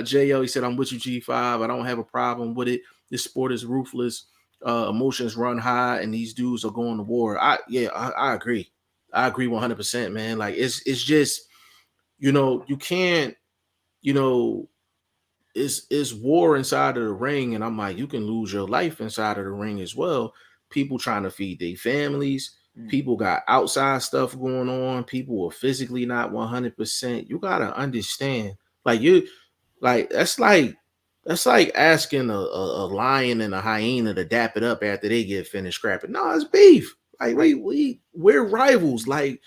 Jo, he said, I'm with you, G5. I don't have a problem with it. This sport is ruthless. Emotions run high, and these dudes are going to war. I agree. I agree 100%, man. Like it's just, you can't, you know, it's war inside of the ring, and I'm like, you can lose your life inside of the ring as well. People trying to feed their families. People got outside stuff going on. People are physically not 100%. You gotta understand, like that's like asking a lion and a hyena to dap it up after they get finished scrapping. No, it's beef. Like Right. we're rivals. Like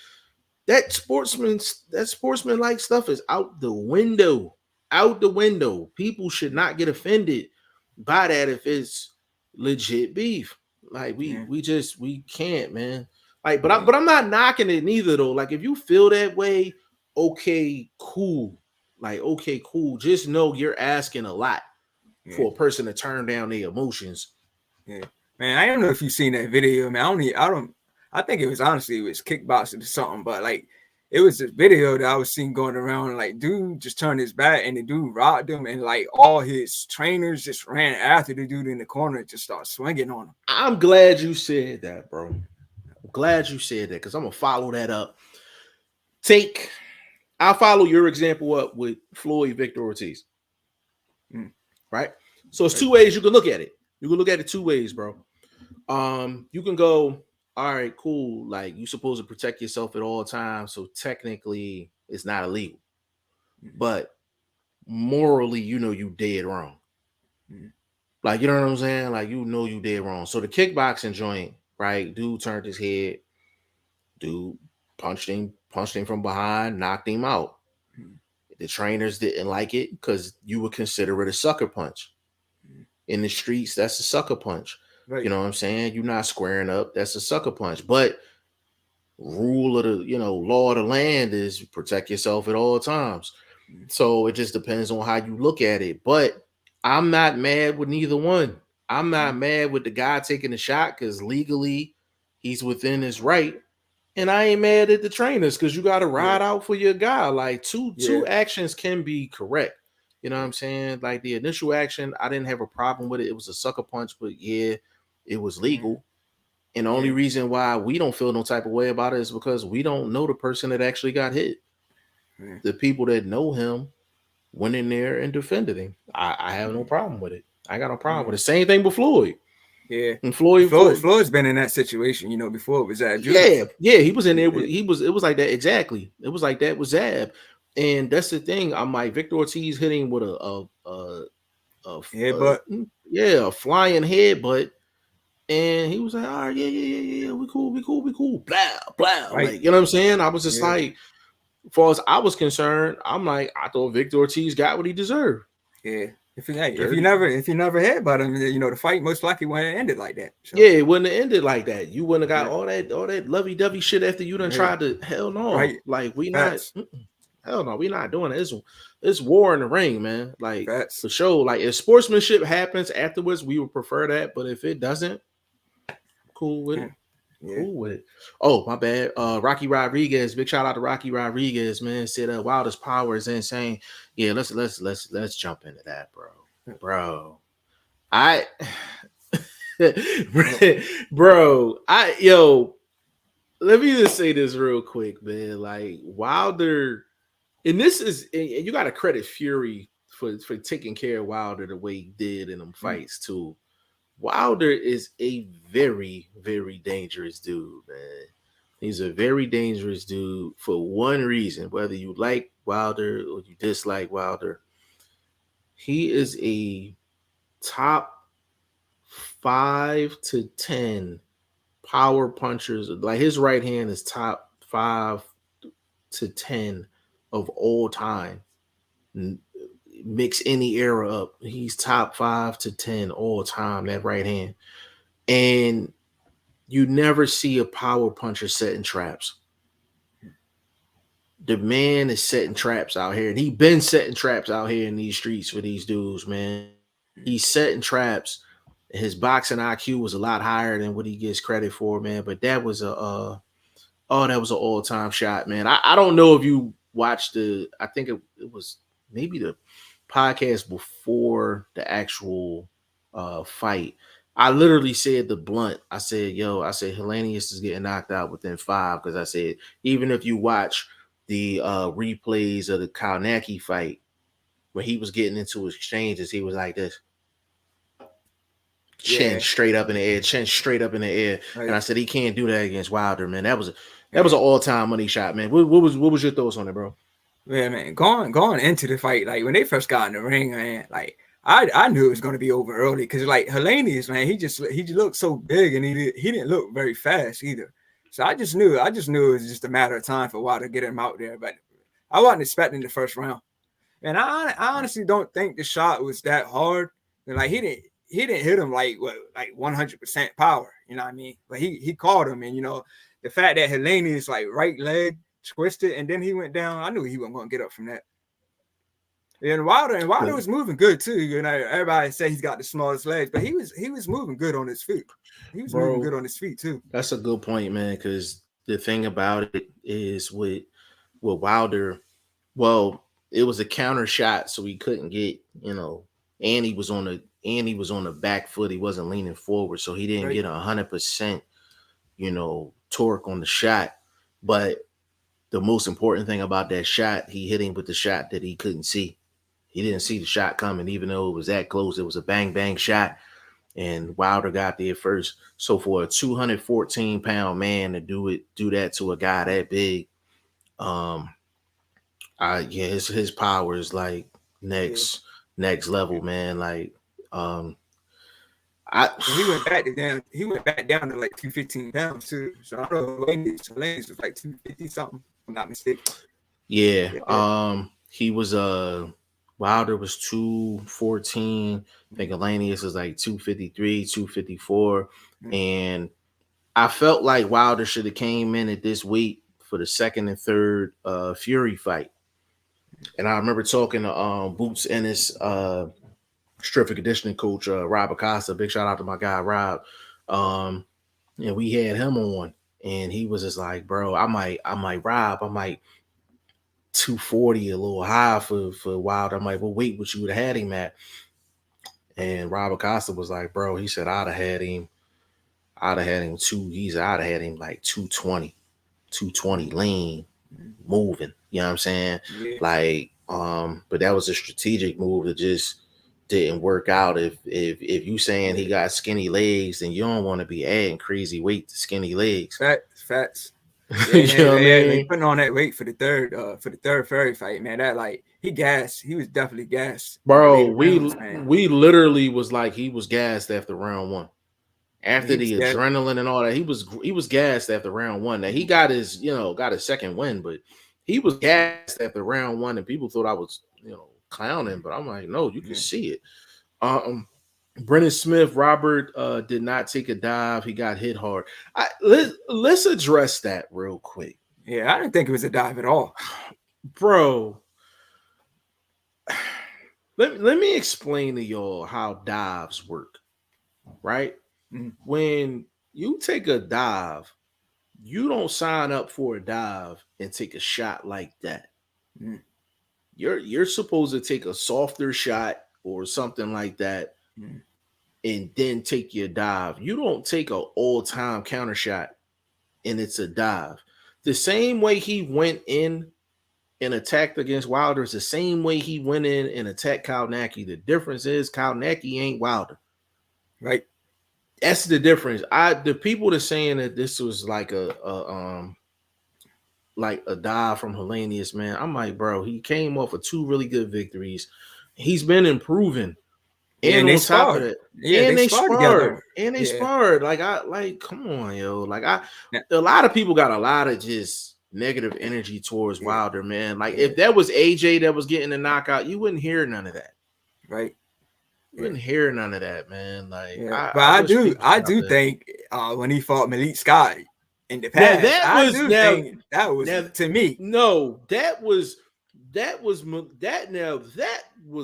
that sportsman like stuff is out the window. Out the window. People should not get offended by that if it's legit beef. Like we Yeah. we just we can't, man. Like, but Yeah. I'm not knocking it neither though. Like if you feel that way, okay, cool. Like, okay, cool. Just know you're asking a lot Yeah. for a person to turn down their emotions. Yeah. Man, I don't know if you've seen that video, man. I think it was honestly, it was kickboxing or something, but like, it was a video that I was seeing going around. Like, dude just turned his back and the dude rocked him, and like all his trainers just ran after the dude in the corner and just started swinging on him. I'm glad you said that, bro. I'm glad you said that because I'm gonna follow that up. I'll follow your example up with Floyd Victor Ortiz. Mm. Right? So it's Right. two ways you can look at it. You can look at it two ways, bro. You can go, all right, cool. Like you supposed to protect yourself at all times, so technically it's not illegal. Mm. But morally, you dead wrong. Mm. Like, you know what I'm saying? Like, you dead wrong. So the kickboxing joint, right? Dude turned his head, dude punched him from behind, knocked him out. Mm. The trainers didn't like it because you would consider it a sucker punch. Mm. In the streets, that's a sucker punch. You Right. know what I'm saying? You're not squaring up, that's a sucker punch. But rule of the, law of the land is protect yourself at all times. Mm. So it just depends on how you look at it. But I'm not mad with neither one. I'm not Mm. mad with the guy taking the shot because legally he's within his right. And I ain't mad at the trainers because you got to Yeah. ride out for your guy. Like Yeah. two actions can be correct. You know what Yeah. I'm saying? Like the initial action, I didn't have a problem with it. It was a sucker punch, but yeah, it was Yeah. legal. And the only Yeah. reason why we don't feel no type of way about it is because we don't know the person that actually got hit. Yeah. The people that know him went in there and defended him. I have no Mm. problem with it. I got no problem with Yeah. it. Same thing with Floyd. Yeah. And Floyd, Floyd's been in that situation, before it was at Judas. yeah, he was in there. Yeah. It was like that exactly. It was like that with Zab, and that's the thing. I'm like Victor Ortiz hitting with Yeah, but a flying headbutt, and he was like, all right, yeah, we cool, blah blah. right. Like, you know what I'm saying? I was just Yeah. like, as far as I was concerned, I'm like, I thought Victor Ortiz got what he deserved. Yeah. If you Dirty. never had about him, the fight most likely wouldn't have ended like that. So Yeah, it wouldn't have ended like that. You wouldn't have yeah. got all that lovey-dovey shit after you done Right. tried to. Hell no. Right. Like we not. Facts. Hell no, we not doing it. It's war in the ring, man. Like Facts. for sure. Like if sportsmanship happens afterwards, we would prefer that. But if it doesn't, cool with Yeah. it. Yeah. Cool with it. Oh, my bad. Rocky Rodriguez. Big shout out to Rocky Rodriguez, man. Said wildest power is insane. Yeah, let's jump into that, bro. Bro. I bro, let me just say this real quick, man. Like Wilder, and you got to credit Fury for taking care of Wilder the way he did in them Mm. fights too. Wilder is a very, very dangerous dude, man. He's a very dangerous dude for one reason. Whether you like Wilder or you dislike Wilder, he is a top 5 to 10 power punchers. Like his right hand is top 5 to 10 of all time. Mix any era up. He's top 5 to 10 all time, that right hand. And you never see a power puncher setting traps. The man is setting traps out here, and he been setting traps out here in these streets for these dudes, man. He's setting traps. His boxing IQ was a lot higher than what he gets credit for, man. But that was that was an all-time shot, man. I don't know if you watched I think it was maybe the podcast before the actual fight. I literally said the blunt. I said, Hellenius is getting knocked out within 5, because I said, even if you watch the replays of the Kalnacki fight, when he was getting into exchanges, he was like this. Chin straight up in the air, chin straight up in the air. Right. And I said, he can't do that against Wilder, man. That was an all-time money shot, man. What was your thoughts on it, bro? Yeah, man. Going into the fight, like when they first got in the ring, man, like I knew it was gonna be over early, because like Hellenius, man, he just looked so big, and he didn't look very fast either. So I just knew it was just a matter of time for Wilder to get him out there. But I wasn't expecting the first round. And I honestly don't think the shot was that hard. And like he didn't hit him like 100% power, you know what I mean? But he caught him, and you know, the fact that Hellenius like right leg twisted and then he went down, I knew he wasn't going to get up from that. And Wilder was moving good too. You know, everybody say he's got the smallest legs, but he was moving good on his feet. He was moving good on his feet too. That's a good point, man. Because the thing about it is with Wilder, well, it was a counter shot, so he couldn't get, you know, and he was on the back foot. He wasn't leaning forward, so he didn't get 100%, you know, torque on the shot. But the most important thing about that shot, he hit him with the shot that he couldn't see. He didn't see the shot coming, even though it was that close. It was a bang, bang shot, and Wilder got there first. So for a 214-pound man to do that to a guy that big, his power is like next level, man. Like, he went back down to like 215 pounds too. So I don't know, Lance was like 250 something, if I'm not mistaken. Yeah. He was Wilder was 214. I think Elanius was like 253, 254. And I felt like Wilder should have came in at this weight for the second and third Fury fight. And I remember talking to Boots Ennis, strength and conditioning coach, Rob Acosta. Big shout out to my guy Rob. And we had him on, and he was just like, bro, I might 240, a little high for Wilder. I'm like, what weight would you have had him at? And Rob Acosta was like, bro, he said, I'd have had him like 220 lean, moving. You know what I'm saying? Yeah. Like, but that was a strategic move that just didn't work out. If you saying he got skinny legs, then you don't want to be adding crazy weight to skinny legs. Facts. Yeah, you know what I mean? Putting on that weight for the third Fury fight, man. That like he gassed. He was definitely gassed. Bro, we literally was like he was gassed after round 1. After the adrenaline and all that, he was gassed after round 1. Now he got his second win, but he was gassed after round 1, and people thought I was, clowning, but I'm like, no, you can see it. Brennan Smith, Robert did not take a dive. He got hit hard. Let's address that real quick. Yeah, I didn't think it was a dive at all. Bro, let me explain to y'all how dives work, right? Mm-hmm. When you take a dive, you don't sign up for a dive and take a shot like that. Mm. You're supposed to take a softer shot or something like that, and then take your dive. You don't take an all-time counter shot and it's a dive. The same way he went in and attacked against Wilder is the same way he went in and attacked Kalnacki. The difference is Kalnacki ain't Wilder. Right. That's the difference. The people that saying that this was like a dive from Hellenius, man. I'm like, bro, he came off of 2 really good victories. He's been improving. And on top of that, they sparred. And they sparred. Like, come on, yo. Like, a lot of people got a lot of just negative energy towards Yeah. Wilder, man. Like Yeah. if that was AJ that was getting the knockout, you wouldn't hear none of that. Right. You wouldn't hear none of that, man. Like Yeah, but I wish people I stopped do that. think when he fought Malik Scott in the Now past, that I was do think that was now to me. no, that was that was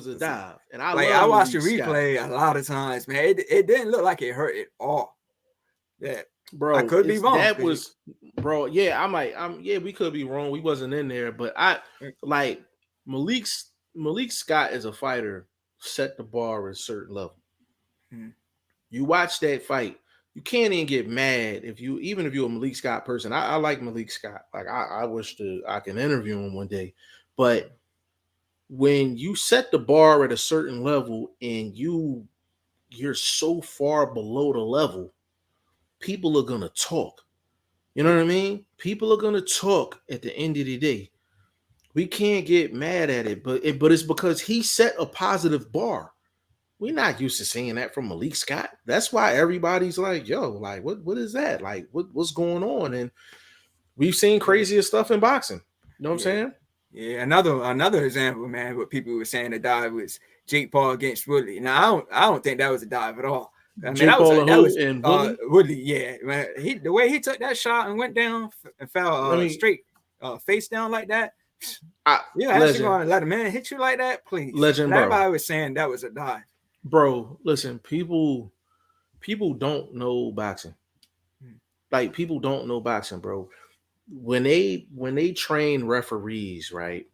a dive, and I Like love I watched the Malik Scott, replay a lot of times, man. It didn't look like it hurt at all. Yeah, I bro. could be It's wrong. that was, bro. Yeah, yeah, we could be wrong. We wasn't in there, but I like Malik Scott as a fighter set the bar at a certain level. You watch that fight, you can't even get mad even if you're a Malik Scott person. I like Malik Scott. Like I wish I can interview him one day. But when you set the bar at a certain level and you're so far below the level, people are gonna talk. You know what I mean? People are gonna talk at the end of the day. We can't get mad at it, but it's because he set a positive bar. We're not used to seeing that from Malik Scott. That's why everybody's like, yo, like, what is that? Like, what's going on? And we've seen crazier stuff in boxing. You know what I'm saying? Yeah, another example, man, what people were saying to dive was Jake Paul against Woodley. Now I don't think that was a dive at all. I mean, Jake Paul and Woodley? Woodley, yeah. Man, the way he took that shot and went down and fell straight face down like that. Yeah, actually gonna let a man hit you like that, please. Legend, bro. Everybody was saying that was a dive. Bro, listen, people don't know boxing. Like people don't know boxing, bro. When they train referees, right?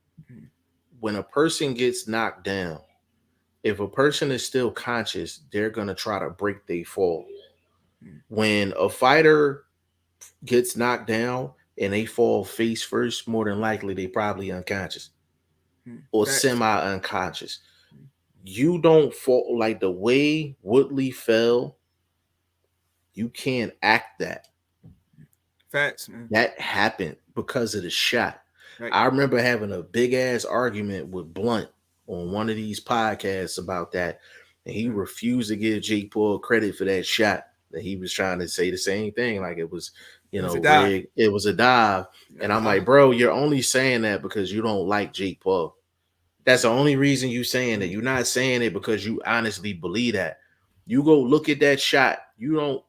When a person gets knocked down, if a person is still conscious, they're gonna try to break their fall. When a fighter gets knocked down and they fall face first, more than likely they probably unconscious or semi-unconscious. You don't fall like the way Woodley fell. You can't act that. Facts, man. That happened because of the shot. Right. I remember having a big ass argument with Blunt on one of these podcasts about that, and he refused to give Jake Paul credit for that shot. That he was trying to say the same thing, like it was, rigged. It was a dive, and I'm like, bro, you're only saying that because you don't like Jake Paul. That's the only reason you saying that. You're not saying it because you honestly believe that. You go look at that shot. You don't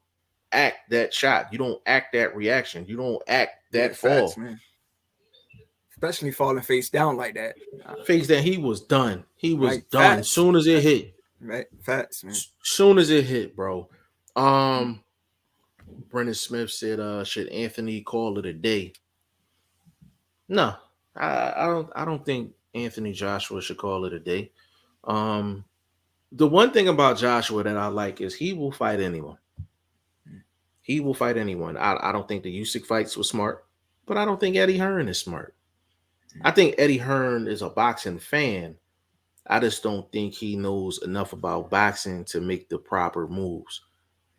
act that shot. You don't act that reaction. You don't act that fall. Facts, man. Especially falling face down like that. Face down. He was done. He was done. As soon as it hit. Right. Facts, man. Soon as it hit, bro. Brendan Smith said, should Anthony call it a day? No. I don't think Anthony Joshua should call it a day. The one thing about Joshua that I like is he will fight anyone. He will fight anyone. I don't think the Usyk fights were smart, but I don't think Eddie Hearn is smart. I think Eddie Hearn is a boxing fan. I just don't think he knows enough about boxing to make the proper moves.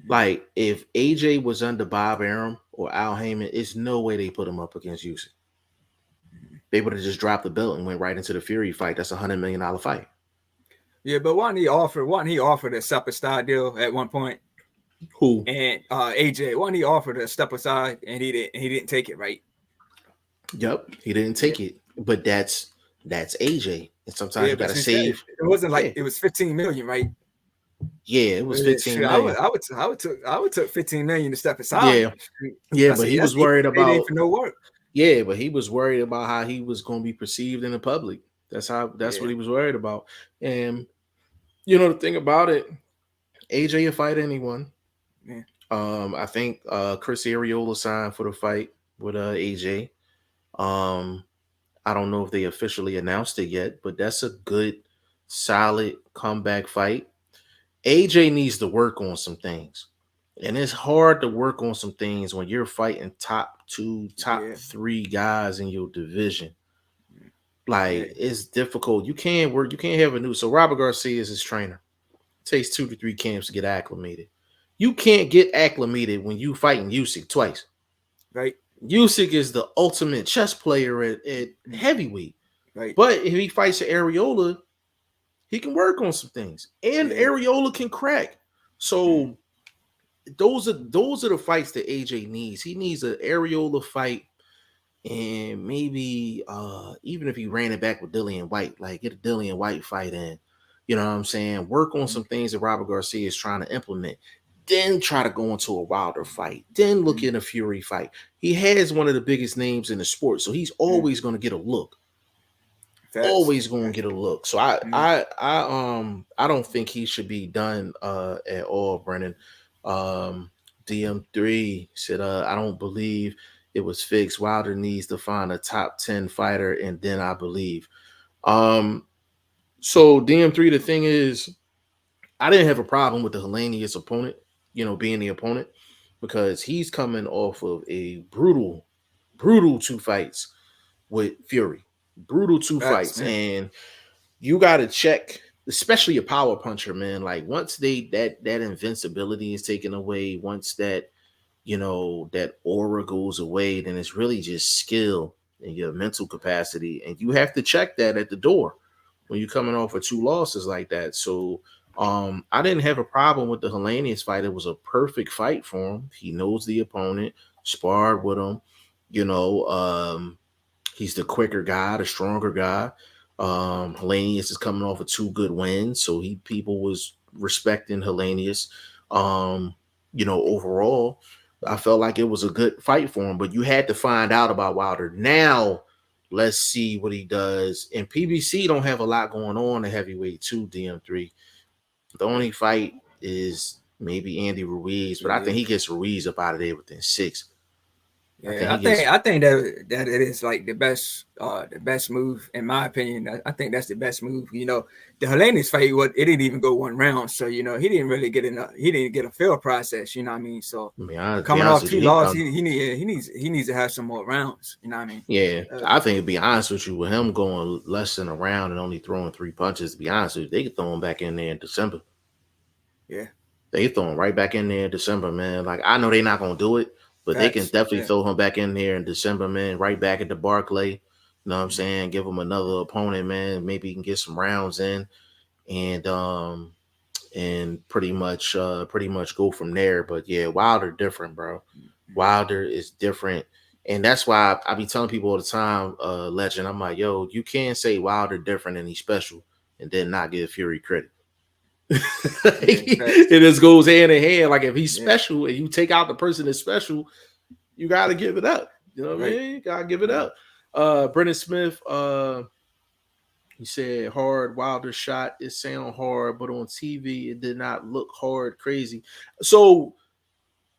Like if AJ was under Bob Arum or Al Heyman, it's no way they put him up against Usyk. They would have just dropped the belt and went right into the Fury fight. That's $100 million fight. Yeah, but wasn't he offered a separate style deal at one point? Who? And AJ, wasn't he offered a step aside and he didn't take it, right? Yep, he didn't take it. But that's AJ. And sometimes you gotta save. It wasn't like it was 15 million, right? Yeah, it was 15 million. I would take 15 million to step aside. Yeah, but he was worried about for no work. Yeah, but he was worried about how he was going to be perceived in the public. That's what he was worried about. And the thing about it, AJ will fight anyone. Yeah. I think Chris Arreola signed for the fight with AJ. I don't know if they officially announced it yet, but that's a good, solid comeback fight. AJ needs to work on some things. And it's hard to work on some things when you're fighting top 3 guys in your division. Like, it's difficult. You can't have a new. So Robert Garcia is his trainer. It takes 2 to 3 camps to get acclimated. You can't get acclimated when you fighting Usyk twice. Right. Usyk is the ultimate chess player at heavyweight. Right. But if he fights Areola, he can work on some things. And Areola can crack. So those are the fights that AJ needs. He needs an Areola fight and maybe even if he ran it back with Dillian White, like get a Dillian White fight in, you know what I'm saying? Work on some things that Robert Garcia is trying to implement. Then try to go into a Wilder fight. Then look at a Fury fight. He has one of the biggest names in the sport, so he's always going to get a look. Facts. Always going to get a look. So I don't think he should be done at all, Brennan. DM3 said I don't believe it was fixed. Wilder needs to find a top 10 fighter, and then I believe. So DM3, the thing is, I didn't have a problem with the Helenius opponent, being the opponent, because he's coming off of a brutal, brutal 2 fights with Fury. Brutal two Facts, fights. man. And you got to check, especially a power puncher, man. Like once that invincibility is taken away, once that aura goes away, then it's really just skill and your mental capacity, and you have to check that at the door when you're coming off of 2 losses like that. So I didn't have a problem with the Helenius fight. It was a perfect fight for him. He knows the opponent, sparred with him, you know. He's the quicker guy, the stronger guy. Helenius is coming off of 2 good wins, so people was respecting Helenius. Overall, I felt like it was a good fight for him, but you had to find out about Wilder. Now, let's see what he does. And PBC don't have a lot going on in heavyweight too, DM3. The only fight is maybe Andy Ruiz, but I think he gets Ruiz up out of there within 6. Yeah, I think that it is like the best move in my opinion. I think that's the best move. The Helenius fight, it didn't even go 1 round, so he didn't really get enough. He didn't get a fair process. You know what I mean? So coming off 2 losses, he needs to have some more rounds. You know what I mean? Yeah, I think to be honest with you, with him going less than a round and only throwing 3 punches, to be honest with you, they could throw him back in there in December. Yeah, they throw him right back in there in December, man. Like I know they're not gonna do it. But they can definitely throw him back in there in December, man. Right back at the Barclay. You know what I'm saying? Give him another opponent, man. Maybe he can get some rounds in, and pretty much go from there. But yeah, Wilder different, bro. Wilder is different, and that's why I be telling people all the time, Legend. I'm like, yo, you can't say Wilder different and he's special, and then not give Fury credit. It just goes hand in hand. Like if he's special and you take out the person that's special, you got to give it up. You know what I mean? You got to give it up. Brendan Smith, he said hard Wilder shot. It sound hard, but on TV it did not look hard, crazy. So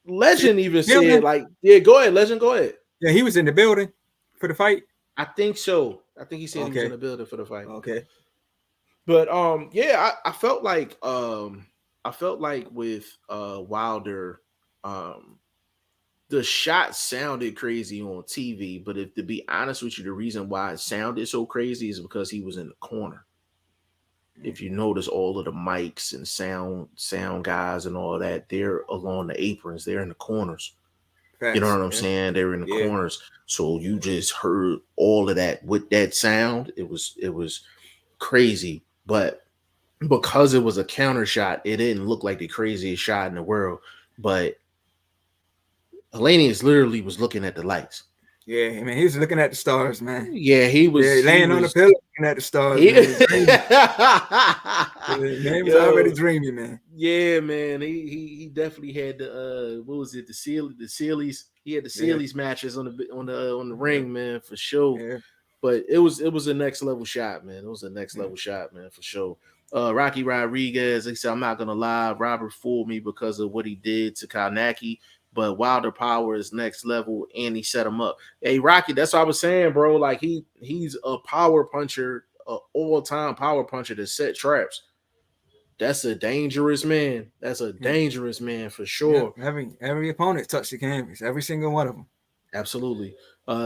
Legend even said like, yeah, go ahead, Legend, go ahead. Yeah, he was in the building for the fight. I think so. I think he said he was in the building for the fight. Okay. But yeah, I felt like with Wilder, the shot sounded crazy on TV, but if to be honest with you, the reason why it sounded so crazy is because he was in the corner. If you notice, all of the mics and sound guys and all that, they're along the aprons, they're in the corners. Facts, you know what I'm saying? They're in the corners. So you just heard all of that with that sound. It was crazy. But because it was a counter shot, it didn't look like the craziest shot in the world. But Helenius literally was looking at the lights. Yeah, I mean, he was looking at the stars, man. Yeah, he was laying on the pillow looking at the stars. Man was already dreaming, man. Yeah, man. He definitely had the what was it? The Sealy's. He had the Sealy's matches on the ring, man, for sure. Yeah. But it was a next level shot, man. It was a next level shot, man, for sure. Rocky Rodriguez, he said, I'm not gonna lie, Robert fooled me because of what he did to Kalnacki, but Wilder power is next level, and he set him up. Hey, Rocky, that's what I was saying, bro. Like he's a power puncher, an all-time power puncher to set traps. That's a dangerous man. That's a dangerous man for sure. Yeah, every opponent touched the canvas, every single one of them. Absolutely.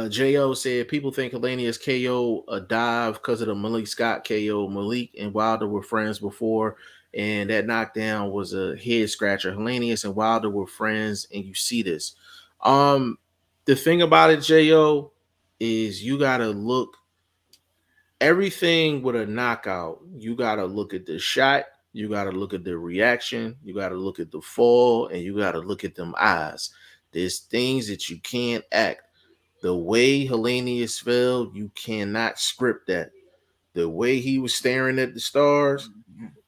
J.O. said people think Helenius KO a dive because of the Malik Scott KO. Malik and Wilder were friends before, and that knockdown was a head scratcher. Helenius and Wilder were friends, and you see this. The thing about it, J.O., is you got to look everything with a knockout. You got to look at the shot. You got to look at the reaction. You got to look at the fall, and you got to look at them eyes. There's things that you can't act. The way Hellenius fell, you cannot script that. The way he was staring at the stars,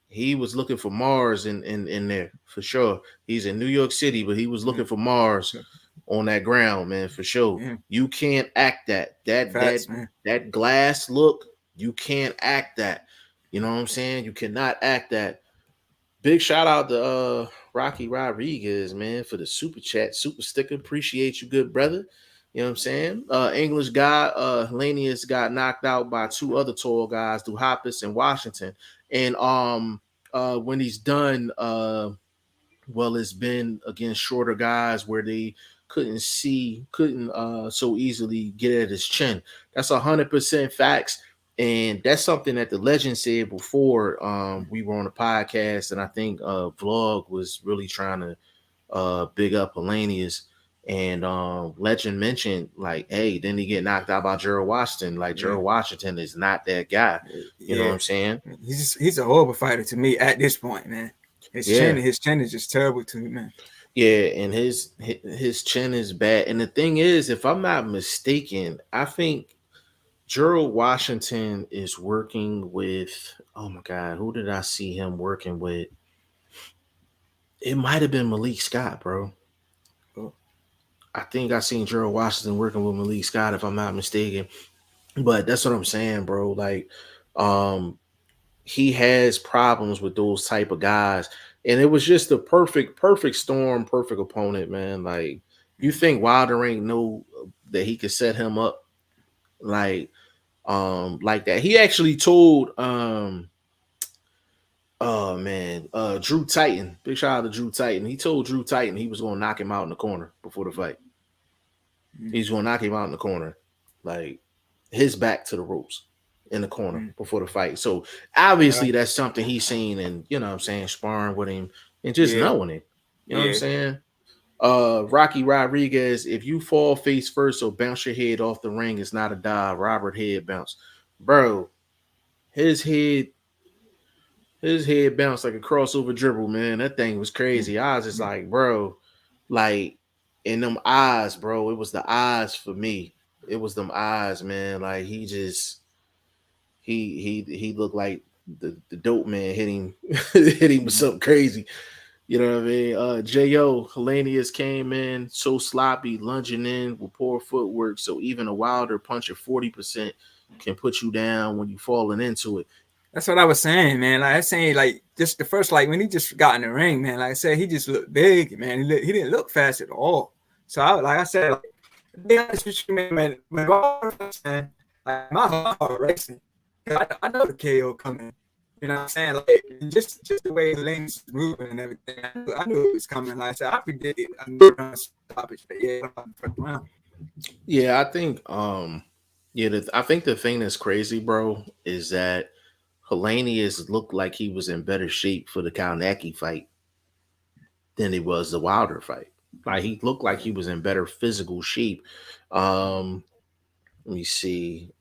he was looking for Mars in there for sure. He's in New York City, but he was looking for Mars on that ground, man, for sure. Yeah. You can't act that. Facts, man. That glass look, you can't act that. You know what I'm saying? You cannot act that. Big shout out to Rocky Rodriguez, man, for the super chat, super sticker. Appreciate you, good brother. You know what I'm saying? English guy, Hellenius got knocked out by two other tall guys, Duhopis and Washington. And when he's done, well, it's been against shorter guys where they couldn't so easily get at his chin. That's 100% facts. And that's something that the legend said before we were on the podcast. And I think Vlog was really trying to big up Hellenius. And Legend mentioned, like, hey, didn't he get knocked out by Gerald Washington? Like, Gerald Washington is not that guy. You know what I'm saying? He's a horrible fighter to me at this point, man. His chin is just terrible to me, man. Yeah, and his chin is bad. And the thing is, if I'm not mistaken, I think Gerald Washington is working with, oh my God, who did I see him working with? It might have been Malik Scott, bro. Oh. I think I seen Gerald Washington working with Malik Scott, if I'm not mistaken. But that's what I'm saying, bro. Like, he has problems with those type of guys. And it was just a perfect storm, perfect opponent, man. Like, you think Wilder ain't know that he could set him up like that. He actually told oh man, Drew Titan. Big shout out to Drew Titan. He told Drew Titan he was gonna knock him out in the corner before the fight. He's gonna knock him out in the corner, like his back to the ropes in the corner before the fight. So obviously that's something he's seen, and you know what I'm saying, sparring with him and just knowing it. You know what I'm saying? Rocky Rodriguez, if you fall face first or bounce your head off the ring, it's not a dive. Robert head bounce. Bro, his head bounced like a crossover dribble, man. That thing was crazy. I was just like, bro, like in them eyes, bro. It was the eyes for me. It was them eyes, man. Like he just he looked like the dope man hit him with something crazy. You know what I mean? J.O. Hellenius came in so sloppy, lunging in with poor footwork. So even a Wilder punch at 40% can put you down when you're falling into it. That's what I was saying, man. Like I was saying, like just the first, like when he just got in the ring, man. Like I said, he just looked big, man. He didn't look fast at all. So like I said, like, to be honest with you, man, when man, like my heart racing. I know the KO coming. You know what I'm saying? Like just the way the lane's moving and everything. I knew it was coming. Like I said, I predicted I'm gonna stop it. Yeah, I think I think the thing that's crazy, bro, is that Hellenius looked like he was in better shape for the Kalnacki fight than he was the Wilder fight. Like he looked like he was in better physical shape. Let me see.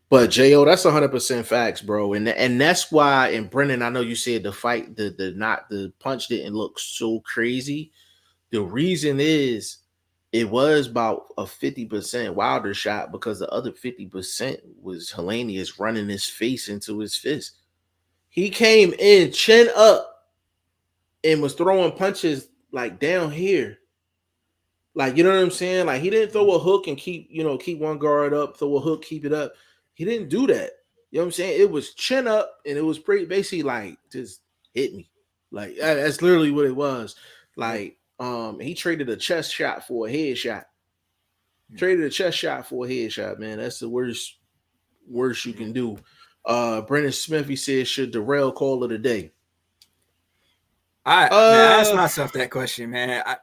But Jo, that's 100% facts, bro. And that's why. And Brennan, I know you said the fight, the punch didn't look so crazy. The reason is it was about a 50% Wilder shot because the other 50% was Hellenius running his face into his fist. He came in chin up and was throwing punches like down here. Like, you know what I'm saying? Like he didn't throw a hook and keep one guard up, throw a hook, keep it up. He didn't do that. You know what I'm saying? It was chin up and it was pretty basically like just hit me. Like that's literally what it was. Like he traded a chest shot for a headshot. Traded a chest shot for a headshot, man. That's the worst you can do. Brendan Smith, he said, should Darrell call it a day? Man, I asked myself that question, man. I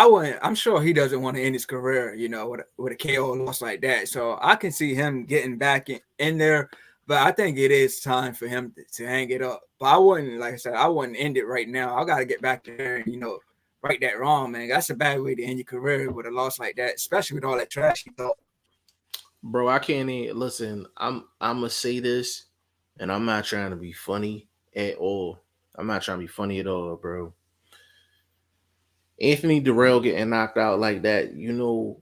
wouldn't. I'm sure he doesn't want to end his career, you know, with a KO loss like that. So I can see him getting back in there, but I think it is time for him to hang it up. But I wouldn't, like I said, I wouldn't end it right now. I got to get back there and, you know, right that wrong, man. That's a bad way to end your career with a loss like that, especially with all that trash you thought. Bro, I can't even listen. I'm gonna say this, and I'm not trying to be funny at all. I'm not trying to be funny at all, bro. Anthony Durrell getting knocked out like that, you know,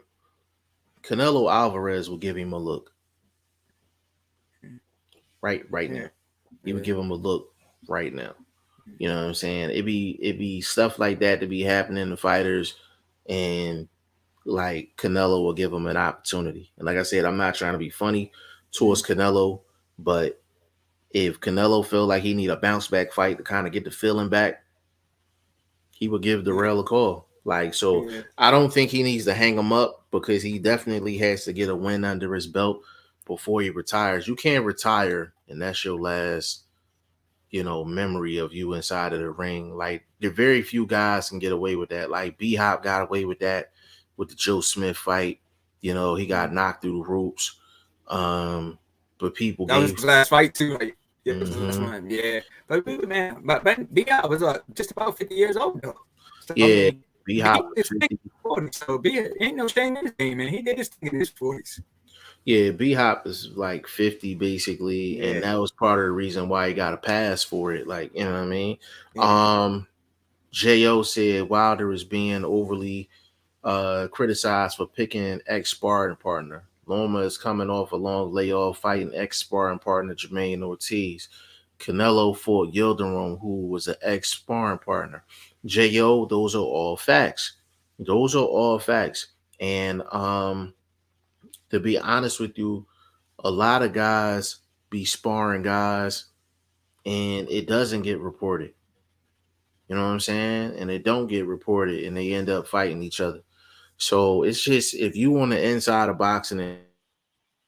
Canelo Alvarez will give him a look right Yeah, now. He would yeah, give him a look right now. You know what I'm saying? It be stuff like that to be happening to fighters, and like Canelo will give him an opportunity. And like I said, I'm not trying to be funny towards Canelo, but if Canelo feel like he need a bounce back fight to kind of get the feeling back, he would give yeah, Darrell a call. Like, so yeah, I don't think he needs to hang him up because he definitely has to get a win under his belt before he retires. You can't retire and that's your last, you know, memory of you inside of the ring. Like, there very few guys can get away with that. Like B Hop got away with that with the Joe Smith fight. You know, he got knocked through the ropes. Um, but people that was gave his last fight too. Like, yeah, it was the last mm-hmm. one. Yeah, but man, but B.I. was just about 50 years old though. So I Yeah, mean, B B Hop is 50. 40, so B ain't no shame in his game, man. He did his thing in his 40s. Yeah, B Hop is like 50 basically, and Yeah, that was part of the reason why he got a pass for it. Like, you know what I mean? yeah, Jo said Wilder is being overly criticized for picking ex sparring partner. Loma is coming off a long layoff fighting ex sparring partner Jermaine Ortiz. Canelo fought Yildirim, who was an ex sparring partner. Jo, those are all facts. Those are all facts. And to be honest with you, a lot of guys be sparring guys and it doesn't get reported. You know what I'm saying? And it don't get reported and they end up fighting each other. So it's just, if you want the inside of boxing,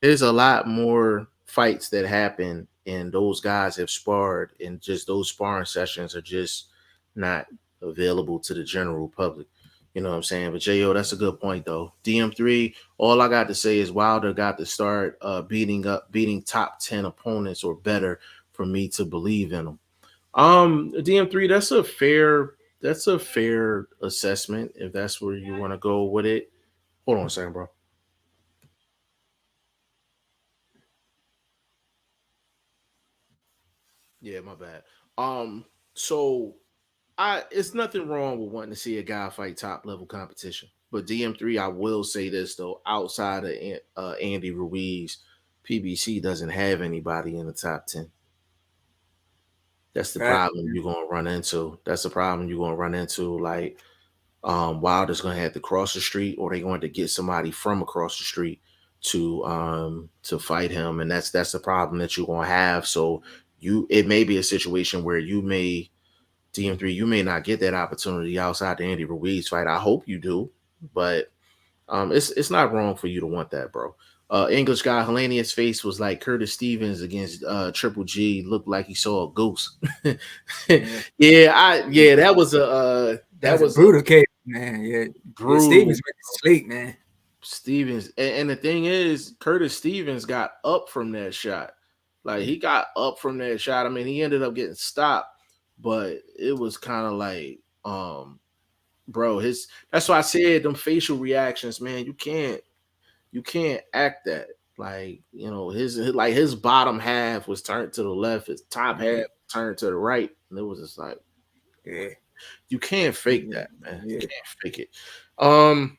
there's a lot more fights that happen and those guys have sparred and just those sparring sessions are just not available to the general public. You know what I'm saying? But Jo, that's a good point though. DM3, all I got to say is Wilder got to start beating top 10 opponents or better for me to believe in him. DM3, that's a fair assessment if that's where you want to go with it. Hold on a second, bro. Yeah, my bad. So I it's nothing wrong with wanting to see a guy fight top level competition. But DM3, I will say this though, outside of Andy Ruiz, PBC doesn't have anybody in the top 10. That's the fact. problem you're gonna run into. That's the problem you're gonna run into. Like, Wilder's gonna have to cross the street, or they're going to get somebody from across the street to fight him, and that's the problem that you're gonna have. So it may be a situation where you may DM3, you may not get that opportunity outside the Andy Ruiz fight. I hope you do, but it's not wrong for you to want that, bro. English guy Hellenius' face was like Curtis Stevens against Triple G. Looked like he saw a ghost. Yeah, Yeah, that that's a was a brutal case, man. Yeah, yeah. brutal. Stevens went to sleep, man. Stevens, and the thing is, Curtis Stevens got up from that shot. Like, he got up from that shot. I mean, he ended up getting stopped, but it was kind of like, bro, his that's why I said them facial reactions, man. You can't act that. Like, you know, his bottom half was turned to the left, his top Yeah, half turned to the right, and it was just like, yeah, you can't fake yeah, that, man. You yeah. can't fake it. Um,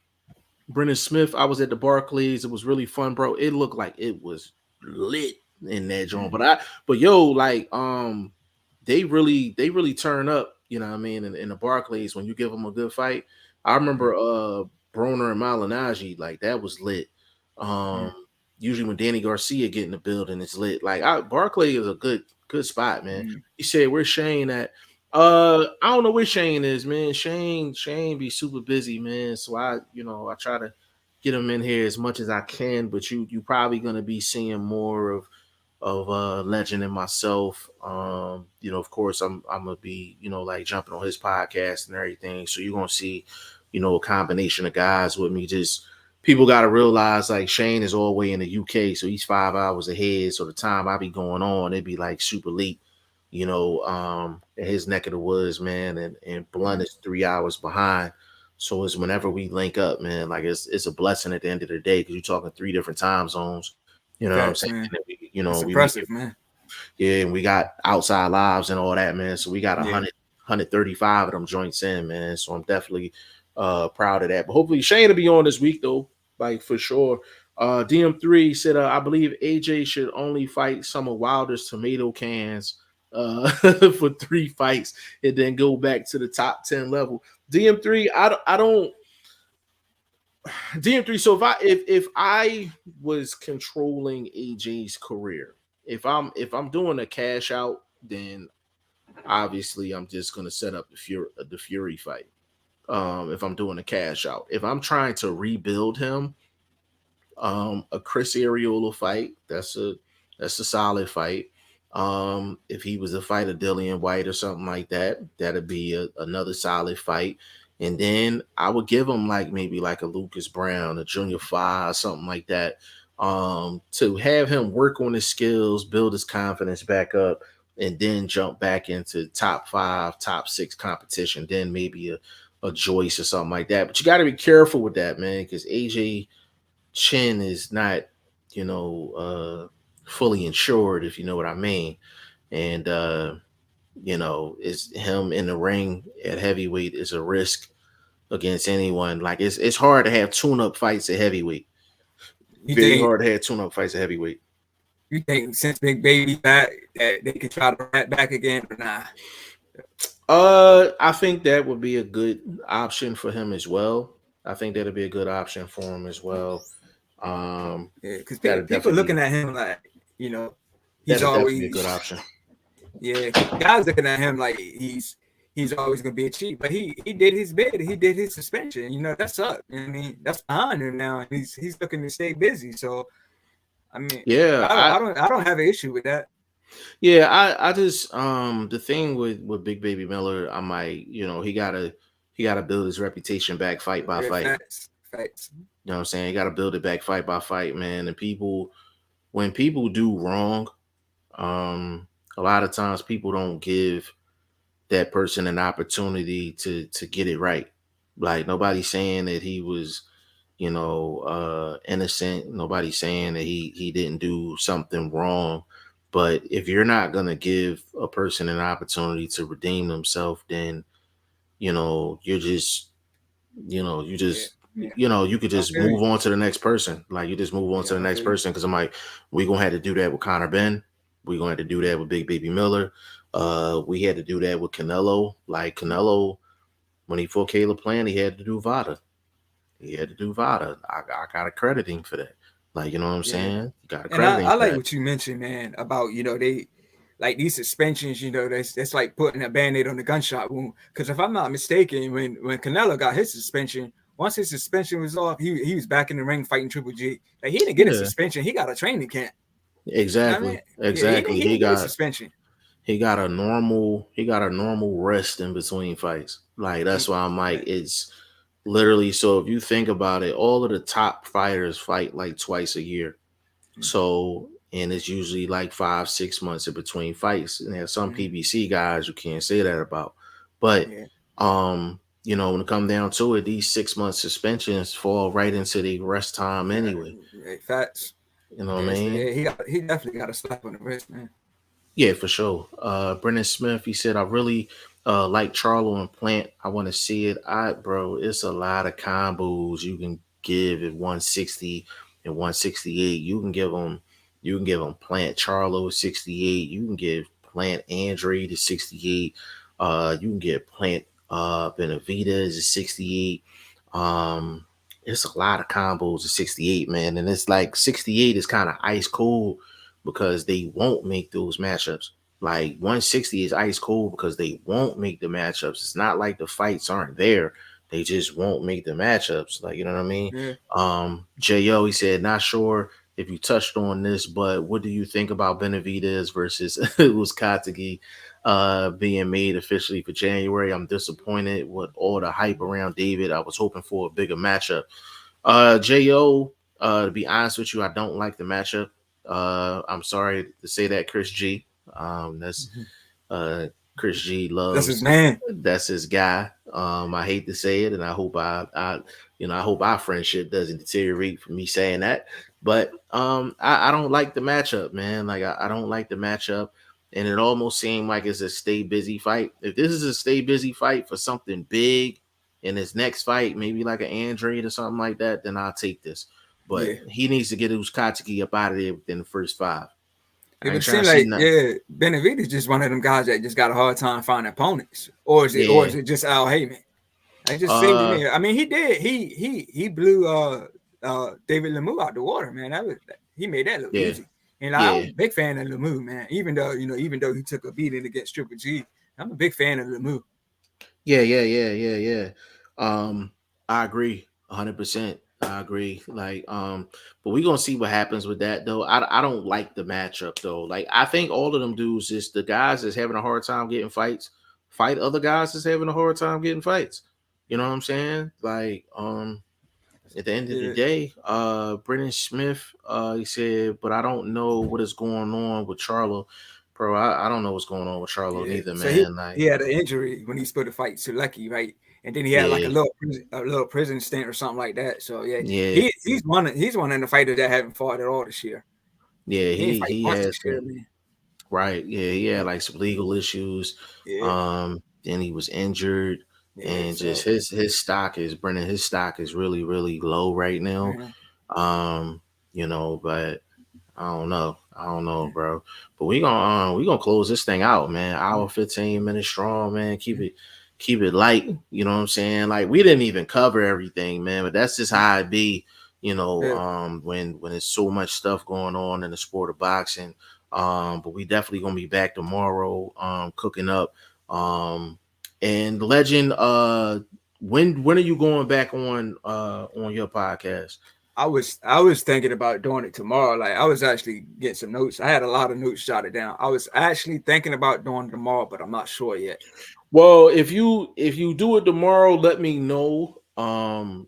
Brendan Smith, I was at the Barclays. It was really fun, bro. It looked like it was lit in that joint. Mhm, But yo, like, they really turn up, you know what I mean, in the Barclays when you give them a good fight. I mhm, remember Broner and Malignaggi, like that was lit. Um, mhm, usually when Danny Garcia get in the building, it's lit. Like, Barclay is a good spot, man. mhm. He said, "Where's Shane at?" I don't know where Shane is, man. Shane be super busy, man. So I try to get him in here as much as I can. But you probably gonna be seeing more of Legend and myself. Of course, I'm gonna be, like jumping on his podcast and everything. So you're gonna see, a combination of guys with me. Just people got to realize, like, Shane is all the way in the UK, so he's 5 hours ahead. So the time I be going on, it'd be like super late, in his neck of the woods, man. And Blunt is 3 hours behind. So it's whenever we link up, man. Like, it's a blessing at the end of the day because you're talking three different time zones. You know what I'm Facts, saying? man. And That's we make it, impressive, man. yeah, and we got outside lives and all that, man. So we got Yeah, 135 of them joints in, man. So I'm definitely proud of that. But hopefully Shane will be on this week though, like for sure. DM3 said, I believe AJ should only fight some of Wilder's tomato cans for 3 fights and then go back to the top 10 level. DM3, I don't DM3. So if I was controlling AJ's career, if I'm doing a cash out, then obviously I'm just gonna set up the Fury fight. If I'm doing a cash out, if I'm trying to rebuild him, a Chris Arreola fight, that's a solid fight. If he was a fight of Dillian White or something like that, that'd be another solid fight. And then I would give him like maybe like a Lucas Brown, a Junior Five, something like that. To have him work on his skills, build his confidence back up, and then jump back into top 5, top 6 competition. Then maybe a Joyce or something like that. But you got to be careful with that, man, because AJ chin is not, fully insured, if you know what I mean. And is him in the ring at heavyweight is a risk against anyone. Like it's hard to have tune-up fights at heavyweight. You Very think hard to have tune-up fights at heavyweight. you think since Big Baby back that they can try to rat back again or not? I think that would be a good option for him as well. I think that'd be a good option for him as well. Yeah, because That'd people definitely looking at him like, you know, he's that'd definitely be a always, good option. yeah, guys looking at him like he's always gonna be a cheat. But he did his bid. He did his suspension. You know, that's up. I mean, that's behind him now, and he's looking to stay busy. So I mean, Yeah, I don't have an issue with that. yeah, I just the thing with Big Baby Miller, I might, he gotta build his reputation back fight by Yeah, fight. facts. You know what I'm saying? He gotta build it back fight by fight, man. And when people do wrong, a lot of times people don't give that person an opportunity to get it right. Like nobody's saying that he was, innocent. Nobody's saying that he didn't do something wrong. But if you're not gonna give a person an opportunity to redeem themselves, then you're just you Yeah, just yeah. you could I just feel move you. on to the next person. Like you just move on to Yeah, the I next feel you. person because I'm like, we're gonna have to do that with Conor Ben. We're gonna have to do that with Big Baby Miller. We had to do that with Canelo. Like Canelo, when he fought Caleb Plant, he had to do Vada. He had to do Vada. I gotta credit him for that. Like, you know what I'm Yeah. saying? You gotta And credit him I for like that. what you mentioned, man, about they like these suspensions, that's like putting a band-aid on the gunshot wound. Because if I'm not mistaken, when Canelo got his suspension, once his suspension was off, he was back in the ring fighting Triple G. Like he didn't get a Yeah, suspension, he got a training camp. You know what I mean? exactly. Yeah, Exactly. he didn't get a suspension. He got a normal rest in between fights. Like Mm, that's why I'm like, right. it's literally, so if you think about it, all of the top fighters fight like twice a year. So, and it's usually like 5, 6 months in between fights. And there's some Mm-hmm. PBC guys you can't say that about. But Yeah, when it comes down to it, these 6 month suspensions fall right into the rest time anyway. right. Facts. You know what I Yeah, so mean? yeah, he definitely got a slap on the wrist, man. Yeah, for sure. Brendan Smith, he said, I really like Charlo and Plant. I want to see it. Bro, it's a lot of combos you can give at 160 and 168. You can give them Plant Charlo at 68. You can give Plant Andre to 68. You can get Plant Benavidez at 68. Um, it's a lot of combos at 68, man. And it's like 68 is kind of ice cold because they won't make those matchups. Like 160 is ice cold because they won't make the matchups. It's not like the fights aren't there. They just won't make the matchups. Like, you know what I mean? Yeah. J.O., he said, not sure if you touched on this, but what do you think about Benavidez versus Uzcategui being made officially for January? I'm disappointed with all the hype around David. I was hoping for a bigger matchup. Jo, to be honest with you, I don't like the matchup. I'm sorry to say that, Chris G. That's Mhm. uh Chris G That's his loves. man. That's his guy. I hate to say it, and I hope I hope our friendship doesn't deteriorate from me saying that. But I don't like the matchup, man. Like I don't like the matchup, and it almost seemed like it's a stay busy fight. If this is a stay busy fight for something big in his next fight, maybe like an Andrade or something like that, then I'll take this. But Yeah. he needs to get Uzcategui up out of there within the first 5. Yeah, I but ain't it trying seems to see like nothing. Benavidez just one of them guys that just got a hard time finding opponents, or Yeah. is it just Al Heyman? It just seemed to Uh me. I mean, he did. He blew David Lemieux out the water, man. He made that look yeah. easy. And like, I was Yeah. a big fan of Lemieux, man. Even though he took a beating against Triple G, I'm a big fan of Lemieux. Yeah. I agree 100%. I agree. Like, but we gonna see what happens with that though. I don't like the matchup though. Like, I think all of them dudes is the guys that's having a hard time getting fights, fight other guys that's having a hard time getting fights. You know what I'm saying? Like, at the end of the Yeah, day, Brennan Smith, he said, but I don't know what is going on with Charlo. Bro, I don't know what's going on with Charlo yeah. neither, So he man. Like, he had an injury when he supposed to fight Sulecki, right? And then he had like yeah, a little prison stint or something like that. So yeah, yeah. he's one of the fighters that haven't fought at all this year. Yeah, He ain't fight he once has this year, some man. right. Yeah, he Yeah, had like some legal issues. yeah, Then he was injured, yeah. and just So his stock is Brennan. His stock is really low right now. man, But I don't know, bro. But we gonna close this thing out, man. Hour 15 minutes strong, man. Keep it light. You know what I'm saying? Like, we didn't even cover everything, man. But that's just how it be. yeah. When there's so much stuff going on in the sport of boxing. But we definitely gonna be back tomorrow, cooking up. And Legend, when are you going back on your podcast? I was thinking about doing it tomorrow. Like I was actually getting some notes. I had a lot of notes jotted down. I was actually thinking about doing it tomorrow, but I'm not sure yet. Well, if you do it tomorrow, let me know. And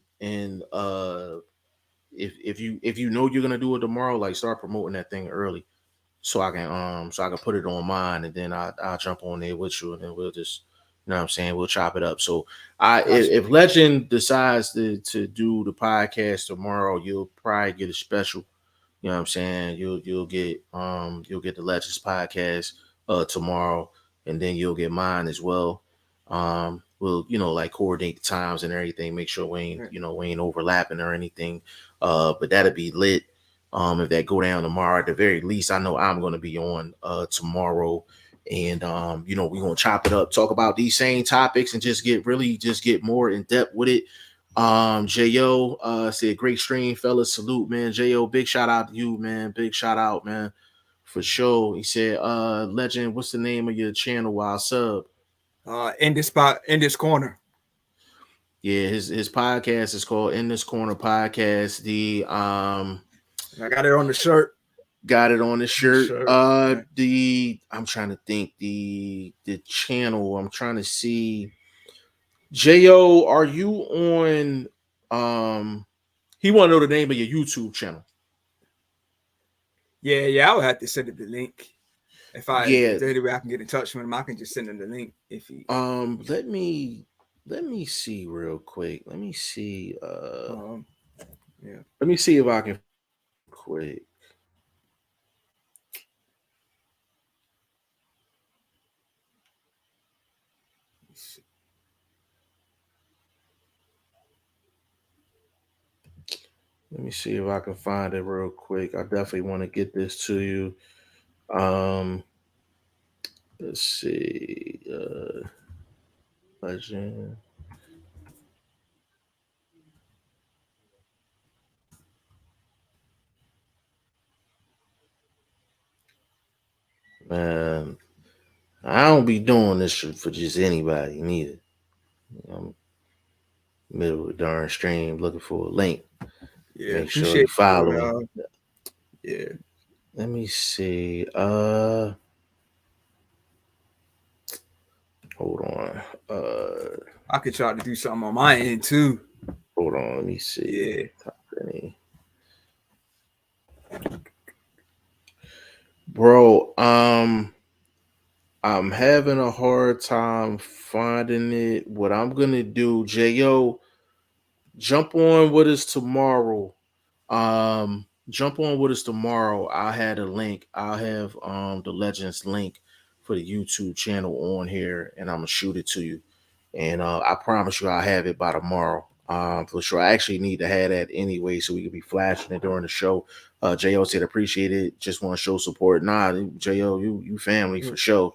if you know you're gonna do it tomorrow, like, start promoting that thing early, so I can put it on mine, and then I'll jump on there with you, and then we'll just, you know what I'm saying, we'll chop it up. So Gotcha. if Legend decides to do the podcast tomorrow, you'll probably get a special. You know what I'm saying? You'll get the Legends podcast tomorrow, and then you'll get mine as well. We'll, like, coordinate the times and everything, make sure we ain't overlapping or anything. But that'll be lit. If that go down tomorrow, at the very least, I know I'm gonna be on tomorrow. And we're gonna chop it up, talk about these same topics, and just get more in depth with it. Jo said, great stream, fellas. Salute, man. Jo, big shout out to you, man. Big shout out, man, for sure. He said, Legend, what's the name of your channel while sub? In this corner. Yeah, his podcast is called In This Corner Podcast. The I got it on the shirt. got it on the shirt. Yeah. I'm trying to think the channel. I'm trying to see. Jo, are you on he want to know the name of your YouTube channel. Yeah. I would have to send it the link. If Yeah. there's any way I can get in touch with him, I can just send him the link. If he, Let me see real quick. Let me see. um, yeah. Let me see if I can quick. Let me see if I can find it real quick. I definitely want to get this to you. Let's see. Legend. Man, I don't be doing this for just anybody, neither. I'm middle of the darn stream looking for a link. Yeah, Make sure you appreciate follow it. me. Yeah, Let me see. Hold on. I could try to do something on my end too. Hold on. Let me see. Yeah, Bro, I'm having a hard time finding it. What I'm gonna do, Jo, jump on with us tomorrow. Jump on with us tomorrow. I'll have a link. I'll have the Legends link for the YouTube channel on here, and I'm gonna shoot it to you. and I promise you I'll have it by tomorrow. For sure. I actually need to have that anyway, so we can be flashing it during the show. Jo said appreciate it. Just want to show support. Nah, Jo, you family for sure.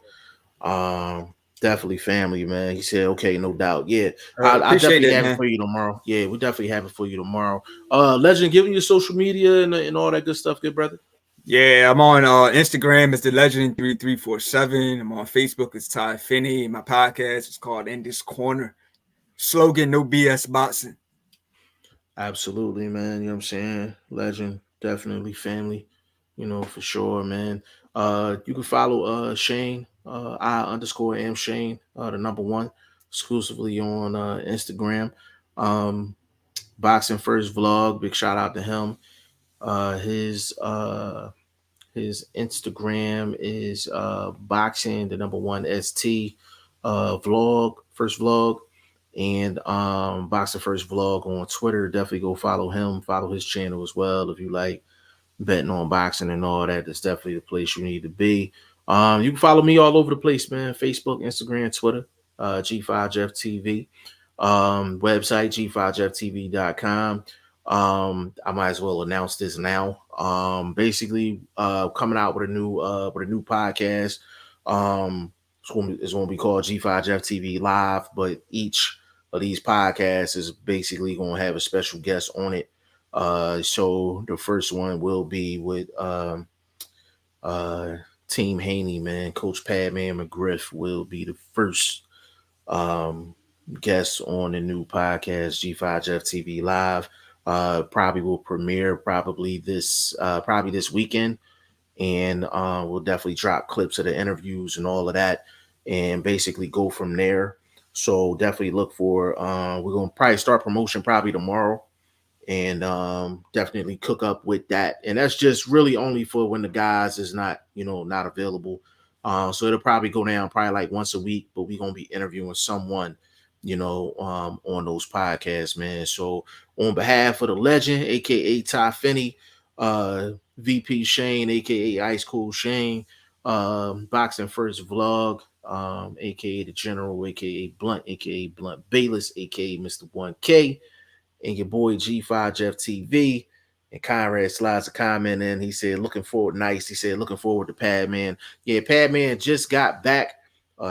Definitely family, man. He said, okay, no doubt. Yeah, I Appreciate definitely it, have it man. for you tomorrow. Yeah, we definitely have it for you tomorrow. Legend, giving you social media and all that good stuff, good brother. Yeah, I'm on Instagram. It's the Legend 3347. I'm on Facebook. It's Ty Finney. My podcast is called In This Corner. Slogan: No BS boxing. Absolutely, man. You know what I'm saying? Legend, definitely family, for sure, man. You can follow Shane, I underscore am Shane, the number one, exclusively on Instagram. Um, Boxing First Vlog, big shout out to him. His Instagram is boxing the number one ST vlog, first vlog, and boxing first vlog on Twitter. Definitely go follow him, follow his channel as well if you like betting on boxing and all that. That's definitely the place you need to be. You can follow me all over the place, man. Facebook, Instagram, Twitter, G5 Jeff TV. Website G5JeffTV.com. I might as well announce this now. Basically, coming out with a new podcast. It's going to be called G5 Jeff TV Live, but each of these podcasts is basically going to have a special guest on it. So the first one will be with uh Team Haney, man. Coach Padman McGriff will be the first um guest on the new podcast, G5 Jeff TV Live. Probably will premiere probably this weekend, and we'll definitely drop clips of the interviews and all of that, and basically go from there. So definitely look for. We're gonna probably start promotion probably tomorrow, and definitely cook up with that. And that's just really only for when the guys is not available. So it'll probably go down probably like once a week, but we're gonna be interviewing someone, on those podcasts, man. So on behalf of the legend, aka Ty Finney, VP Shane, aka Ice Cool Shane, Boxing First Vlog, aka the General, aka Blunt, aka Blunt Bayless, aka Mr. 1K, and your boy G5 Jeff TV. And Conrad slides a comment in. He said, looking forward, nice. He said, looking forward to Padman. Yeah, Padman just got back.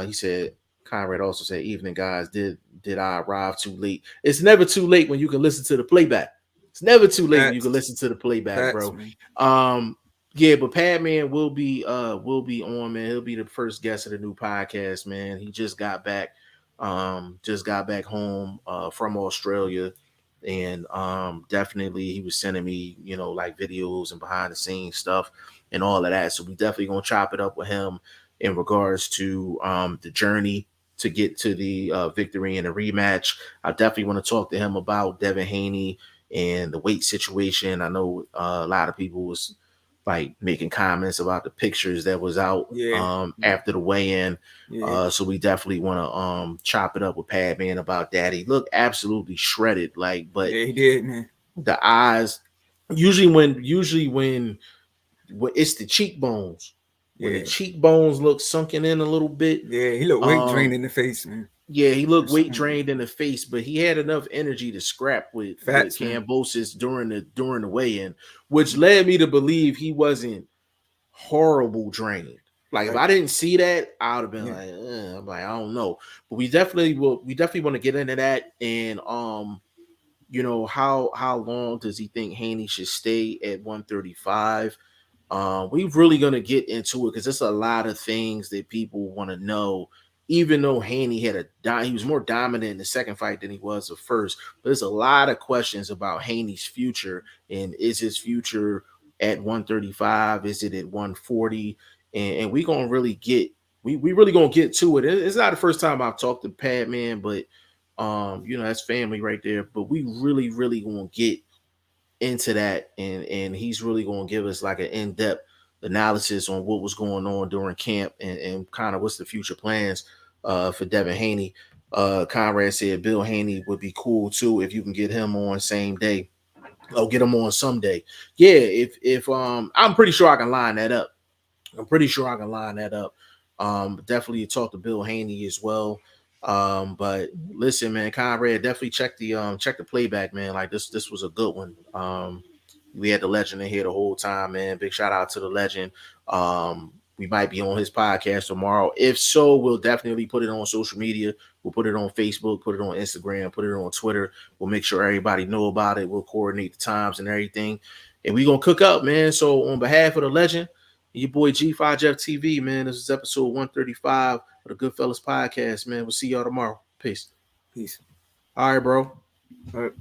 He said, Conrad also said, evening, guys. Did I arrive too late? It's never too late when you can listen to the playback. It's never too late when you can Facts, listen to the playback, facts, bro. man. Yeah, but Padman will be on, man. He'll be the first guest of the new podcast, man. He just got back, home from Australia, and definitely he was sending me like videos and behind the scenes stuff and all of that. So we definitely gonna chop it up with him in regards to the journey to get to the victory and the rematch. I definitely want to talk to him about Devin Haney and the weight situation. I know a lot of people was like making comments about the pictures that was out Yeah, after the weigh-in. yeah, So we definitely want to chop it up with Padman about that. He looked absolutely shredded, like, but yeah. He did, man. the eyes usually when it's the cheekbones. When the Yeah, cheekbones look sunken in a little bit, yeah. He looked weight drained um, in the face, man. yeah, he looked weight That's- drained in the face, but he had enough energy to scrap with Facts, man. Cambosis during the weigh-in, which led me to believe he wasn't horrible drained. Like if Right. I didn't see that, I would have been Yeah, like, I'm like, I don't know. But we definitely will. We definitely want to get into that. And how long does he think Haney should stay at 135? We're really gonna get into it because there's a lot of things that people want to know. Even though Haney he was more dominant in the second fight than he was the first. But there's a lot of questions about Haney's future, and is his future at 135? Is it at 140? And we gonna really we really gonna get to it. It's not the first time I've talked to Padman, but that's family right there. But we really gonna get into that, and he's really going to give us like an in-depth analysis on what was going on during camp, and kind of what's the future plans for Devin Haney. Conrad said Bill Haney would be cool too if you can get him on same day. I'll get him on someday. Yeah, if I'm pretty sure I can line that up. Definitely talk to Bill Haney as well. But listen, man, Conrad, definitely check the playback, man. Like this was a good one. We had the legend in here the whole time, man. Big shout out to the legend. We might be on his podcast tomorrow. If so, we'll definitely put it on social media. We'll put it on Facebook, put it on Instagram, put it on Twitter. We'll make sure everybody know about it. We'll coordinate the times and everything. And we're gonna cook up, man. So on behalf of the legend, your boy G5 Jeff TV, man. This is episode 135 of the Goodfellas podcast, man. We'll see y'all tomorrow. Peace. Peace. All right, bro. All right.